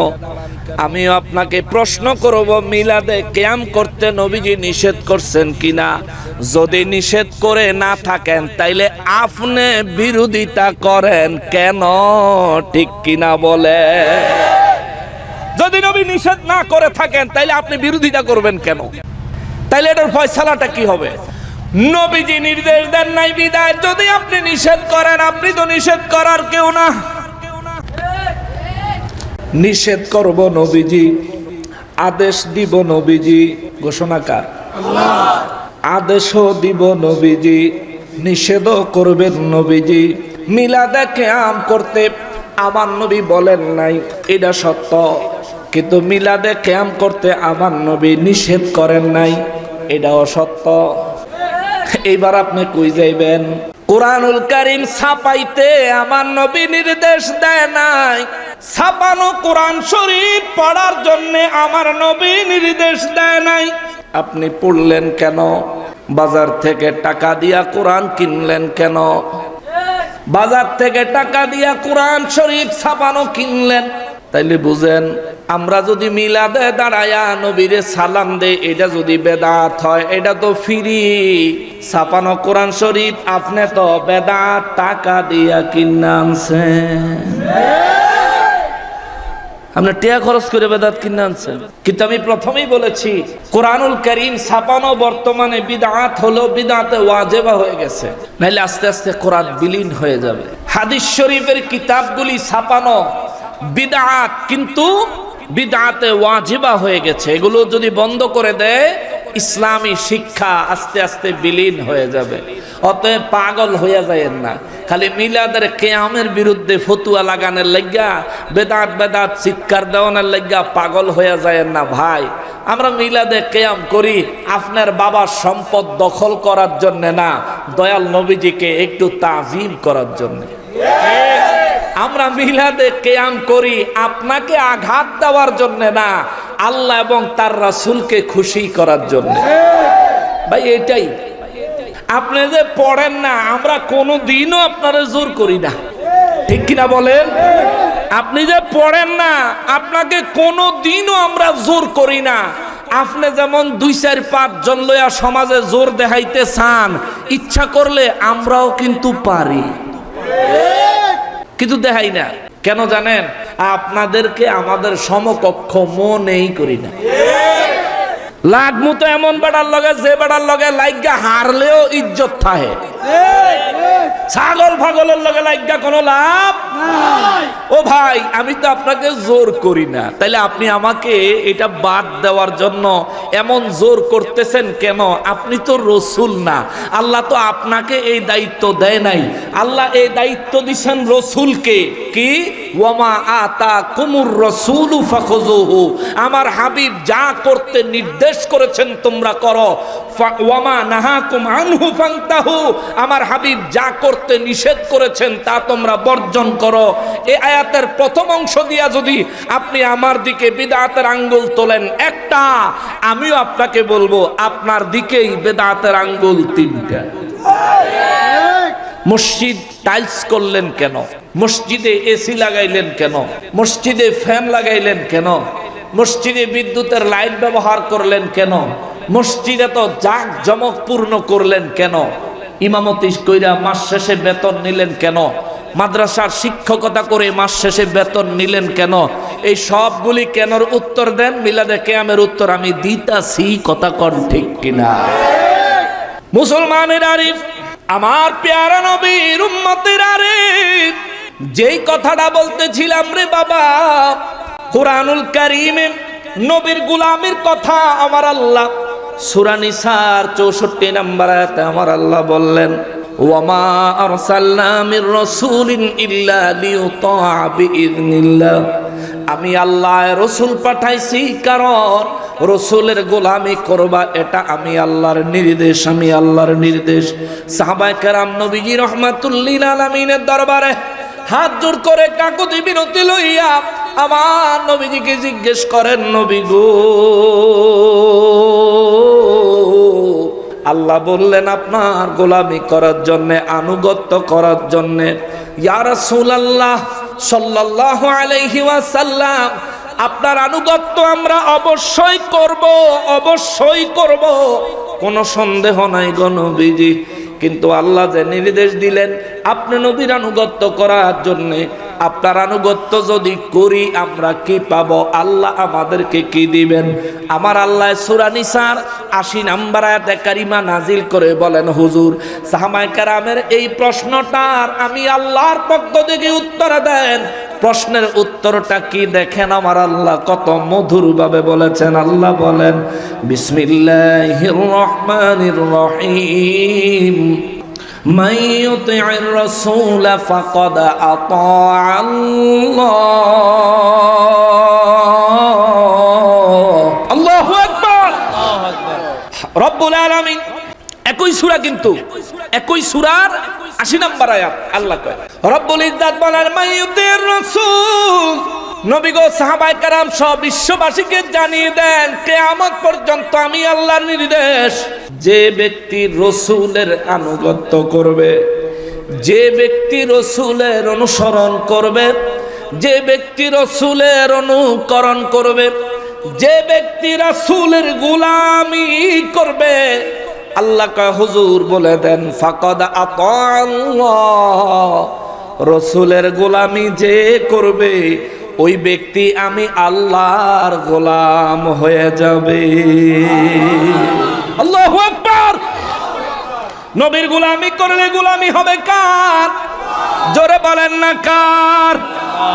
আমিও আপনাকে প্রশ্ন করব, মিলাদে কিয়াম করতে নবীজি নিষেধ করছেন কিনা। যদি নিষেধ করে না থাকেন তাইলে আপনি বিরোধিতা করেন কেন? ঠিক কিনা বলে? যদি নবী নিষেধ না করে থাকেন তাইলে আপনি বিরোধিতা করবেন কেন? তাইলে এটার ফয়সালাটা কি হবে? নবীজি নির্দেশ দেন নাই বিদায় যদি আপনি নিষেধ করেন, আপনি তো নিষেধ করার কেউ না। নিষেধ করব নবীজি, আদেশ দিব নবীজি, ঘোষণাকার আল্লাহ। আদেশও দিব নবীজি, নিষেধও করবেন নবীজি। মিলাদে কিয়াম করতে আমার নবী বলেন নাই, এটা সত্য, কিন্তু মিলাদে কিয়াম করতে আমার নবী নিষেধ করেন নাই, এটাও সত্য। এইবার আপনি কই যাইবেন? কোরআনুল কারীম ছাপাইতে আমার নবী নির্দেশ দেয় নাই, ছাপানো কোরআন শরীফ পড়ার জন্য আমার নবী নির্দেশ দেয় নাই। আপনি পড়লেন কেন? বাজার থেকে টাকা দিয়া কোরআন কিনলেন কেন? বাজার থেকে টাকা দিয়া কোরআন শরীফ ছাপানো কিনলেন। তাইলে বুঝেন, আমরা যদি মিলাদে দাঁড়ায়া নবীরে সালাম দে, এটা যদি বেদাত হয়, এটা তো ফ্রি। ছাপানো কোরআন শরীফ আপনি তো বেদাত টাকা দিয়া কিনে আনছেন, আপনি টাকা খরচ করে বেদাত কিনে আনছেন। কিন্তু আমি প্রথমেই বলেছি কোরআনুল কারীম ছাপানো বর্তমানে বিদআত হলো, বিদআতে ওয়াজিবা হয়ে গেছে, নাইলে আস্তে আস্তে কোরআন বিলীন হয়ে যাবে। হাদিস শরীফের কিতাবগুলি ছাপানো বিদআত, কিন্তু বিদআতে ওয়াজিবা হয়ে গেছে। এগুলো যদি বন্ধ করে দেয় ইসলামী শিক্ষা আস্তে আস্তে বিলীন হয়ে যাবে। অতএব পাগল হইয়া যায়েন না, খালি মিলাদের কিয়ামের বিরুদ্ধে ফতুয়া লাগানোর লাগিয়া, বেদাত বেদাত চিৎকার দেওয়ানোর লাগিয়া পাগল হইয়া যায়েন না ভাই। আমরা মিলাদে কিয়াম করি আপনার বাবার সম্পদ দখল করার জন্য না, দয়াল নবীজিকে একটু তাজিম করার জন্য। আমরা মিলাদে কিয়াম করি আপনাকে আঘাত দেওয়ার জন্য না, আল্লাহ এবং তার রাসূলকে খুশি করার জন্য। ভাই এটাই। আপনি যে পড়েন না, আমরা কোনো দিনও আপনারে জোর করি না, ঠিক কিনা বলেন? আপনি যে পড়েন না, আপনাকে কোনো দিনও আমরা জোর করি না। আপনি যেমন 2-4-5 জন লইয়া সমাজে জোর দেখাইতে চান, ইচ্ছা করলে আমরাও কিন্তু পারি, কিন্তু দেখাই না। কেন জানেন? আপনাদেরকে আমাদের সমকক্ষ মনেই করি না। লাগমু তো এমন বেড়ার লগে, যে বেড়ার লগে লাইগা হারলেও ইজ্জত থাকে, ছাগল ফাগলের লগে লাইগা কোনো লাভ নাই। ও ভাই, আমি তো আপনাকে জোর করি না, তাইলে আপনি আমাকে এটা বাদ দেওয়ার জন্য এমন জোর করতেছেন কেন? আপনি তো রসুল না, আল্লাহ তো আপনাকে এই দায়িত্ব দেয় নাই। আল্লাহ এই দায়িত্ব দিচ্ছেন রসুলকে। কি? ওয়ামা আতাকুমুর রাসূলু ফাখুযুহু, আমার হাবিব যা করতে নির্দেশ করেছেন তোমরা করো। ওয়ামা নাহাকুম আনহু ফান্তাহু, আমার হাবিব যা করতে নিষেধ করেছেন তা তোমরা বর্জন করো। এই আয়াতের প্রথম অংশ দিয়া যদি আপনি আমার দিকে বিদআতের আঙ্গুল তোলেন একটা, আমিও আপনাকে বলবো আপনার দিকেই বিদআতের আঙ্গুল তিনটা। মসজিদ টাইলস করলেন কেন? মসজিদে এসি লাগাইলেন কেন? মসজিদে ফ্যান লাগাইলেন কেন? মসজিদে বিদ্যুতের লাইট ব্যবহার করলেন কেন? মসজিদে তো জাক জমক পূর্ণ করলেন কেন? ইমামতি কইরা মাস শেষে বেতন নিলেন কেন? মাদ্রাসার শিক্ষকতা করে মাস শেষে বেতন নিলেন কেন? এই সবগুলি কেনর উত্তর দেন, মিলাদে কিয়ামের উত্তর আমি দিতাছি, কথা কন ঠিক কিনা? মুসলমানের আরিফ, আমার পেয়ারা নবীর উম্মতের আরিফ, যেই কথাটা বলতেছিলাম রে বাবা, কুরআনুল কারীমে নবীর গোলামির কথা আমার আল্লাহ সূরা নিসার 64 নম্বর আয়াতে আমার আল্লাহ বললেন, ওয়ামা আরসালনা মির রাসূলিন ইল্লা লিইউতা বিইذনিল্লাহ। আমি আল্লাহ রাসূল পাঠাইছি কারণ রাসূলের গোলামি করবা, এটা আমি আল্লাহর নির্দেশ, আমি আল্লাহর নির্দেশ। সাহাবায়ে কেরাম নবীজি রাহমাতুল্লিল আলামিনের দরবারে হাত জোড় করে কাকুতি বিনতি লইয়া আমার নবীজিকে জিজ্ঞেস করেন, নবী গো, আল্লাহ বললেন আপনার গোলামি করার জন্য, আনুগত্য করার জন্য। ইয়া রাসূলুল্লাহ সাল্লাল্লাহু আলাইহি ওয়াসাল্লাম, আপনার আনুগত্য আমরা অবশ্যই করব, অবশ্যই করব, কোনো সন্দেহ নাই গো নবীজি। কিন্তু আল্লাহ যে নির্দেশ দিলেন আপনি নবীর আনুগত্য করার জন্য, আপনার আনুগত্য যদি করি আমরা কি পাবো? আল্লাহ আমাদেরকে কি দিবেন? আমার আল্লাহ সূরা নিসার 80 নম্বর আয়াতে কারিমা নাজিল করে বলেন, হুজুর সাহাবায়ে কেরামের এই প্রশ্নটার আমি আল্লাহর পক্ষ থেকে উত্তর দেন। প্রশ্নের উত্তরটা কি দেখেন আমার আল্লাহ কত মধুর ভাবে বলেছেন। আল্লাহ বলেন, বিসমিল্লাহির রহমানির রহিম, মান ইউতি'র রাসূল ফাকাদ আতা আল্লাহ। আল্লাহু আকবার, রব্বুল আলামিন। একই সূরা, কিন্তু একই সূরার 80 নম্বর আয়াত আল্লাহ কয়, রব্বুল ইজ্জত বলেন, মান ইউতি'র রাসূল। নবী গো, সাহাবায়ে কেরাম সব বিশ্ববাসীকে জানিয়ে দেন কিয়ামত পর্যন্ত আমি আল্লাহর নির্দেশ, যে ব্যক্তি রাসূলের আনুগত্য করবে, যে ব্যক্তি রাসূলের অনুসরণ করবে, যে ব্যক্তি রাসূলের অনুকরণ করবে, যে ব্যক্তি রাসূলের গোলামি করবে, আল্লাহ কা হুজুর বলে দেন ফাকাদ আতা আল্লাহ। রাসূলের গোলামি যে করবে ওই ব্যক্তি আমি আল্লাহর গোলাম হয়ে যাবে। আল্লাহু আকবার। নবীর গোলামি করলে গোলামি হবে কার? জোরে বলেন না কার?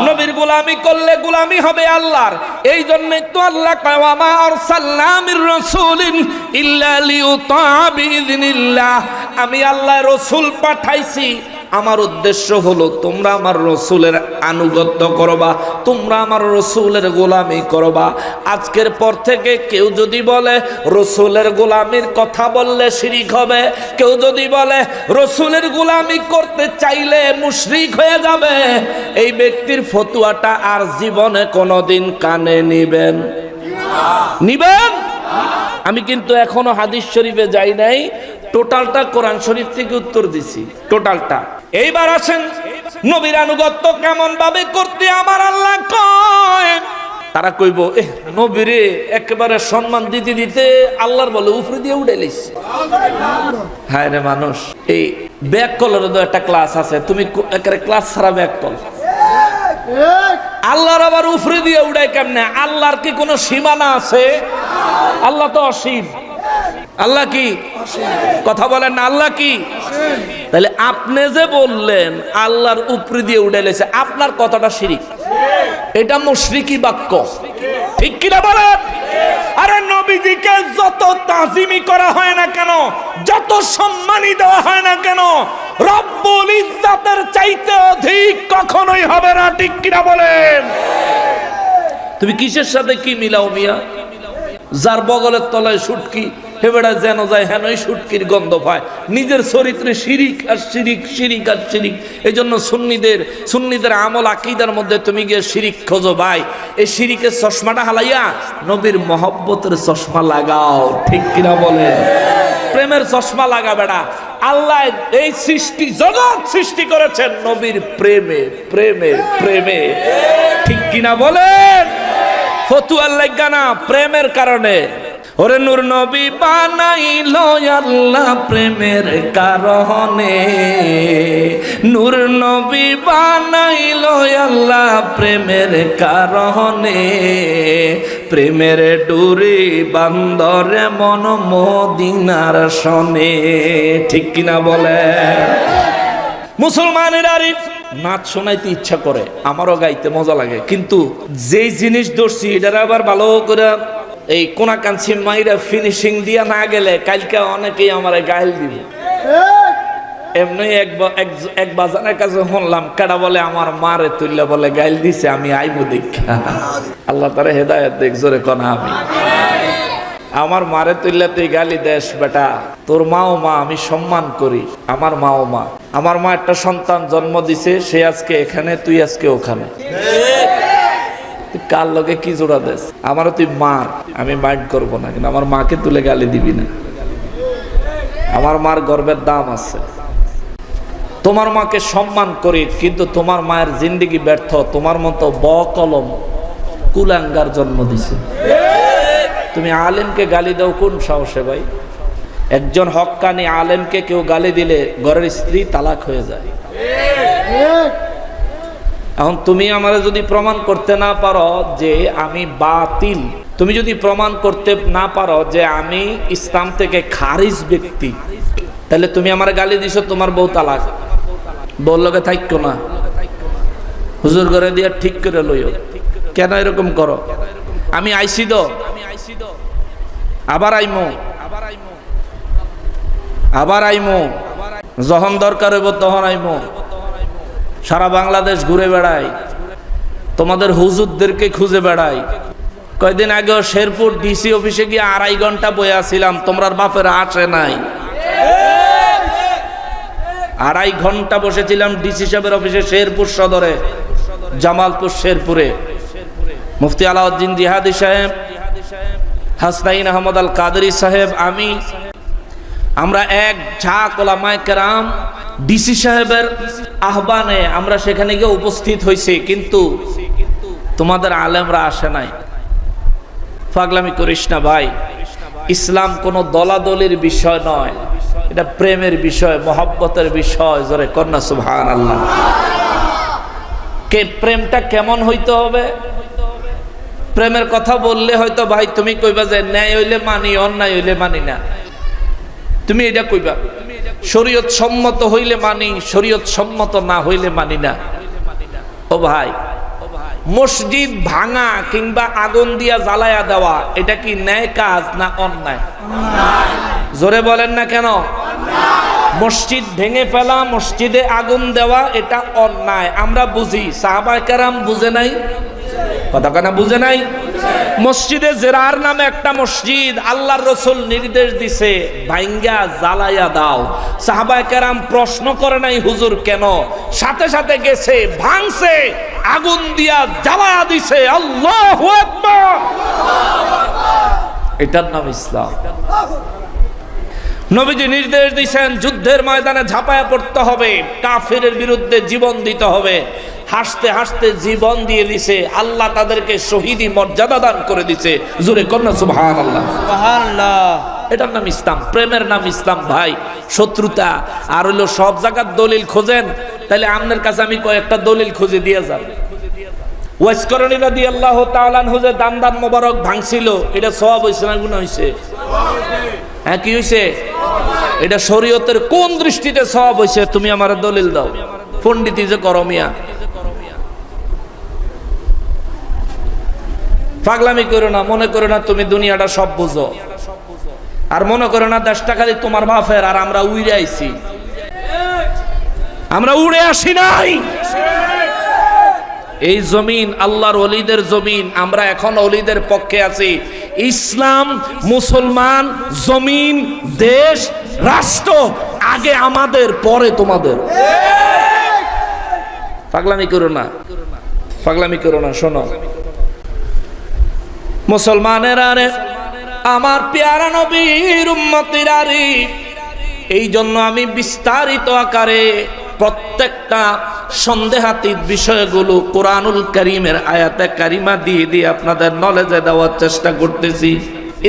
নবীর গোলামি করলে গোলামি হবে আল্লাহর। এই জন্যই তো আল্লাহ কয়, ওয়া মা আরসালনা মির রাসূলিন ইল্লা লিইউতা বিইذনিল্লাহ। আমি আল্লাহ রাসূল পাঠাইছি, আমার উদ্দেশ্য হলো তোমরা আমার রাসূলের আনুগত্য করবা, তোমরা আমার রাসূলের গোলামি করবা। আজকের পর থেকে কেউ যদি বলে রাসূলের গোলামির কথা বললে শিরিক হবে, কেউ যদি বলে রাসূলের গোলামি করতে চাইলে মুশরিক হয়ে যাবে, এই ব্যক্তির ফতোয়াটা আর জীবনে কোনোদিন কানে নিবেন? আমি কিন্তু এখনো হাদিস শরীফে যাই নাই, টোটালটা কোরআন শরীফ থেকে উত্তর দিছি, টোটালটা। এইবার আসেন নবীর আনুগত্য কেমন ভাবে করতে আমার আল্লাহ কয়। তারা কইব, নবীরে একেবারে সম্মান দিতে দিতে আল্লাহর বলে উপরে দিয়ে উঠে লিস। হায় রে মানুষ, এই ব্যাক কলের তো একটা ক্লাস আছে, তুমি একেবারে ক্লাস ছাড়া ব্যাক কল। আল্লাহর আবার উপরে দিয়ে উড়ায় কেমনে? আল্লাহর কি কোনো সীমানা আছে? আল্লাহ তো অসীম। আল্লাহ কি? কথা বলেন না, আল্লাহ কি? তাহলে আপনি যে বললেন আল্লাহর উপরে দিয়ে উড়াইলেছে, আপনার কথাটা শিরিক, এটা মুশরিকি বাক্য, ঠিক কিনা বলেন? আরে নবীজিকে যত তাজিমি করা হয় না কেন, যত সম্মানী দেওয়া হয় না কেন, রব্বুল ইজ্জতের চাইতে অধিক কখনোই হবে না, ঠিক কিনা বলেন? তুমি কিসের সাথে কি মিলাও মিয়া? যার বগলের তলায় সুটকি হেবেড়া যেন যায় হেনই সুটকির গন্ধ পায়, নিজের চরিত্রে শিরিক আর শিরিক, শিরিক আর শিরিক। এই জন্য সুন্নিদের আমল আকীদার মধ্যে তুমি গিয়ে শিরিক খোঁজো ভাই, এই শিরিকের চশমাটা হালাইয়া নবীর মহব্বতের চশমা লাগাও, ঠিক কিনা বলে? প্রেমের চশমা লাগা বেড়া। আল্লাহ এই সৃষ্টি জগৎ সৃষ্টি করেছেন নবীর প্রেমে প্রেমে প্রেমে, ঠিক কিনা বলেন? ফতুয়ার লাগা না, প্রেমের কারণে। ওরে নূর নবী বানাইলো আল্লাহ প্রেমের কারণে, নূর নবী বানাইলো আল্লাহ প্রেমের কারণে, প্রেমের ডুরি বান্দরে মন মদিনার শনে, ঠিক কিনা বলে? মুসলমানের আরে নাচ শোনাইতে ইচ্ছা করে, আমারও গাইতে মজা লাগে, কিন্তু যেই জিনিস ধরছি এটার আবার ভালো করে এই কোনা কাঞ্চি মাইরা ফিনিশিং দিয়া না গেলে কালকে অনেকেই আমার গাইল দিবে। এমনি এক বাজানের কাছে শুনলাম, কেডা বলে আমার মারে তুললে বলে গাইল দিছে, আমি আইবো দেখা। আল্লাহ তারে হেদায়েত দেখ, জোরে কনা আমি। আমার মারে তুললে তুই গালি দেশ বেটা, তোর মাও মা, আমি সম্মান করি, আমার মাও মা। আমার মা একটা সন্তান জন্ম দিছে, সে আজকে এখানে, তুই আজকে ওখানে, কার লগে কি জোড়া দেশ? আমারও তুই মার, আমি মাইন্ড করবো না, কিন্তু আমার মাকে তুলে গালি দিবি না। আমার মার গর্বের দাম আছে। তোমার মাকে সম্মান করি, কিন্তু তোমার মায়ের জিন্দেগি ব্যর্থ, তোমার মতো বকলম কুলাঙ্গার জন্ম দিছে। তুমি আলেমকে গালি দাও কোন সাহসে ভাই? একজন হক্কানি আলেমকে কেউ গালি দিলে ঘরের স্ত্রী তালাক হয়ে যায়। এখন তুমি আমারে যদি প্রমাণ করতে না পারো যে আমি বাতিল, তুমি যদি প্রমাণ করতে না পারো যে আমি ইসলাম থেকে খারিজ ব্যক্তি, তাহলে তুমি আমার গালি দিছো, তোমার বউ তালাক, বউর লগে থাকো না, হুজুর ঘরে দিয়া ঠিক করে লইও। কেন এরকম করো? আমি আইসি দো, আবার আইমো, আবার আইমো, যখন দরকার হইব তখন আইমো। সারা বাংলাদেশ ঘুরে বেড়াই, তোমাদের হুজুরদেরকে খুঁজে বেড়াই। কয়দিন আগেও শেরপুর ডিসি অফিসে গিয়ে 2.5 ঘন্টা বয়ে আসছিলাম, তোমরার বাপের আসে নাই। 2.5 ঘন্টা বসেছিলাম ডিসি সাহেবের অফিসে, শেরপুর সদরে, জামালপুর শেরপুরে। মুফতি আলাউদ্দিন জিহাদি সাহেব, হাসনাইন আহমদ আল কাদরি সাহেব, আমরা এক ঝাঁক ওলামায়ে কেরাম ডিসি সাহেবের আহ্বানে আমরা সেখানে গিয়ে উপস্থিত হয়েছি, কিন্তু তোমাদের আলেমরা আসে নাই। পাগলামি করিস না ভাই, ইসলাম কোনো দলাদলির বিষয় নয়, এটা প্রেমের বিষয়, মহব্বতের বিষয়। জোরে কন্যা সুবহানাল্লাহ। কে প্রেমটা কেমন হইতে হবে? প্রেমের কথা বললে হয়তো ভাই তুমি কইবা যে ন্যায় হইলে মানি, অন্যায় হইলে মানি না, তুমি এটা কইবা। শরীয়ত সম্মত হইলে মানি, শরীয়ত সম্মত না হইলে মানি না। ও ভাই, মসজিদ ভাঙা কিংবা আগুন দিয়া জ্বালায়া দেওয়া, এটা কি ন্যায় কাজ না অন্যায়? জোরে বলেন না কেন? মসজিদ ভেঙে ফেলা, মসজিদে আগুন দেওয়া, এটা অন্যায় আমরা বুঝি, সাহাবায়ে কেরাম বুঝে নাই? কথা কেন বুঝে নাই? মসজিদে জেরার নামে একটা মসজিদ আল্লাহর রাসূল নির্দেশ দিছে ভাঙ্গা জ্বালায়া দাও। সাহাবায়ে কেরাম প্রশ্ন করে নাই হুজুর কেন, সাথে সাথে গেছে, ভাঙছে, আগুন দিয়া জ্বালায়া দিছে। আল্লাহু আকবার। এটার নাম ইসলাম। নবীজি নির্দেশ দিয়েছেন যুদ্ধের ময়দানে ঝাঁপায়া পড়তে হবে, কাফেরের বিরুদ্ধে জীবন দিতে হবে। হাসতে হাসতে জীবন দিয়ে দিছে, আল্লাহ তাদেরকে শহীদি মর্যাদা দান করে দিছে। জোরে কন্যা সুবহানাল্লাহ। সুবহানাল্লাহ। এটার নাম ইসলাম, প্রেমের নাম ইসলাম ভাই। শত্রুতা আর হইলো সব জায়গার দলিল খোঁজেন, তাহলে আপনার কাছে আমি কয়েকটা দলিল খুঁজে দিয়ে যাব। ওয়াইস করণী রাদিয়াল্লাহু তাআলা আনহু যে দান মোবারক ভাঙছিল, এটা সওয়াব হইছে না গুনাহ হইছে? হ্যাঁ, কি হইছে? এটা শরীয়তের কোন দৃষ্টিতে সওয়াব হইছে? তুমি আমার দলিল দাও। পণ্ডিতি যে করো মিয়া, পাগলামি করো না, মনে করো না তুমি দুনিয়াটা সব বুঝো, আর মনে করো না দেশটা খালি তোমার বাপের আর আমরা উড়ে আইছি। আমরা উড়ে আসি নাই। এই জমিন আল্লাহর ওলিদের জমিন, আমরা এখন ওলিদের পক্ষে আছি। ইসলাম, মুসলমান, জমিন, দেশ, রাষ্ট্র আগে আমাদের, পরে তোমাদের। পাগলামি করো না, পাগলামি করো না। শোনো মুসলমানেরা রে, আমার পেয়ারা নবীর উম্মতিরা রে, এই জন্য আমি বিস্তারিত আকারে প্রত্যেকটা সন্দেহাতীত বিষয়গুলো কোরআনুল কারীমের আয়াতে কারিমা দিয়ে দিয়ে আপনাদের নলেজে দেওয়ার চেষ্টা করতেছি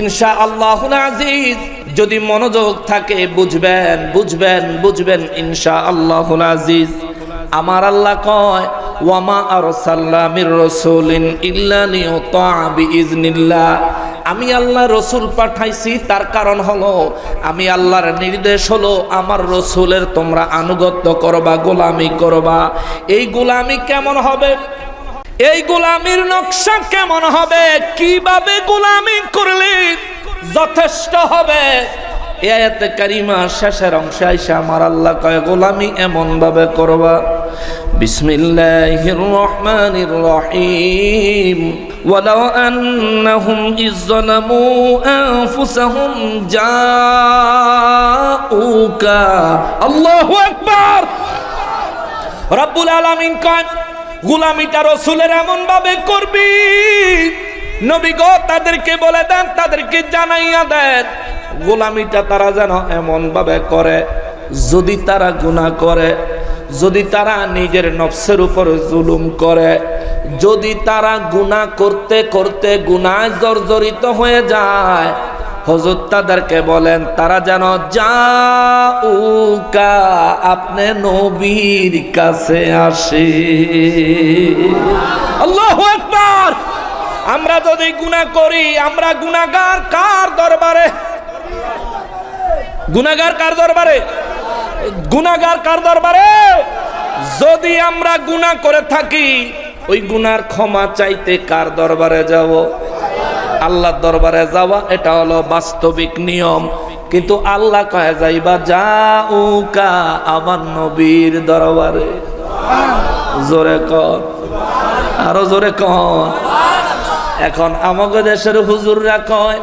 ইনশাআল্লাহুল আজিজ। যদি মনোযোগ থাকে বুঝবেন, বুঝবেন, বুঝবেন ইনশাআল্লাহুল আজিজ। আমার আল্লাহ কয় ওয়ামা আরসালনা মির রাসূলিন ইল্লা লিইউতা বিইজনিল্লাহ। আমি আল্লাহ রসুল পাঠাইছি, তার কারণ হলো আমি আল্লাহর নির্দেশ হলো আমার রসুলের তোমরা আনুগত্য করবা, গোলামি করবা। এই গোলামি কেমন হবে, এই গোলামির নকশা কেমন হবে, কিভাবে গোলামি করলে যথেষ্ট হবে, এই আয়াতে কারিমা শেষের অংশে আইসা আমার আল্লাহ কয় গোলামি এমন ভাবে করবা। বিসমিল্লাহির রহমানির রহিম। ওয়ালাউ আন্নাহুম ইযলামু আনফুসাহুম জাউকা। আল্লাহু আকবার। রব্বুল আলামিন কয় গোলামিটা রাসূলের এমন ভাবে করবি, নবী গো তাদেরকে বলে দেন, তাদেরকে জানাইয়া দেন গোলামিটা তারা যেন এমন ভাবে করে, যদি তারা গুনাহ করে, যদি তারা নিজের নফসের উপর জুলুম করে, যদি তারা গুনাহ করতে করতে গুনায় জর্জরিত হয়ে যায়, হুজুর তাদেরকে বলেন তারা যেন জাউকা, আপনি নবীর কাছে আসে। আল্লাহু আকবার। আমরা যদি গুনাহ করি, আমরা গুনাহগার কার দরবারে? গুনাহগার কার দরবারে? গুনাহগার কার দরবারে? যদি আমরা গুনাহ করে থাকি, ওই গুনার ক্ষমা চাইতে কার দরবারে যাব? আল্লাহর দরবারে যাওয়া, এটা হলো বাস্তবিক নিয়ম। কিন্তু আল্লাহ কয়ে যাইবা জাউকা, আমার নবীর দরবারে। জোরে কর, আরো জোরে কর। এখন আমাদের দেশের হুজুররা কয়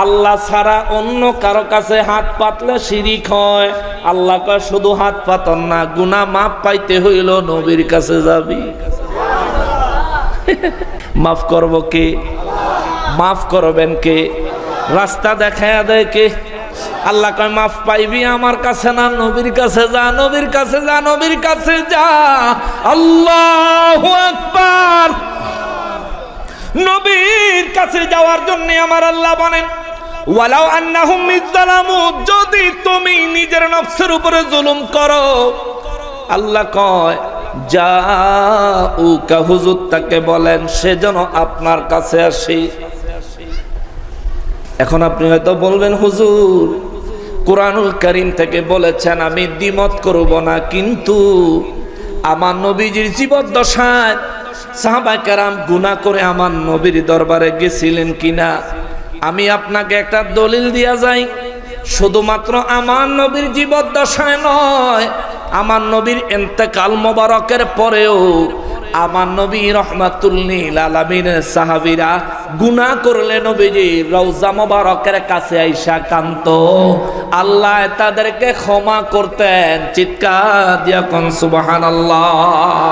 আল্লাহ ছাড়া অন্য কারো কাছে হাত পাতলে শিরিক হয়। আল্লাহ কয় শুধু হাত পাতন না, গুনাহ মাফ পাইতে হইল নবীর কাছে যাবি। মাফ করব কে? মাফ করবেন কে? রাস্তা দেখায়া দেয় কে? আল্লাহ কয় মাফ পাইবি আমার কাছে না, নবীর কাছে যা, নবীর কাছে যা, নবীর কাছে যা। আল্লাহু আকবার। নবীর কাছে যাওয়ার জন্য আমার আল্লাহ বলেন ওয়ালাউ আন্নাহুম ইযলামু, যদি তুমি নিজের নফসের উপরে জুলুম করো, আল্লাহ কয় জাউকা, হুজুর তাকে বলেন সে যেন আপনার কাছে আসে। এখন আপনি হয়তো বলবেন হুজুর কোরআনুল কারীম থেকে বলেছেন আমি দ্বিমত করব না, কিন্তু আমার নবীজির জীবদ্দশায় সাহাবায়ে কেরাম গুনাহ করে আমার নবীর দরবারে গেছিলেন কিনা? আমি আপনাকে একটা দলিল দিয়া যাই। শুধুমাত্র আমার নবীর জীবদ্দশায় নয়, আমার নবীর ইন্তেকাল মোবারকের পরেও আমার নবী রাহমাতুল লিল আলামিনের সাহাবীরা গুনাহ করলে নবীজি রওজা মোবারকের কাছে আইসা কাঁদতো, আল্লাহ তাদেরকে ক্ষমা করতেন। চিৎকার দিয়া কোন সুবহানাল্লাহ।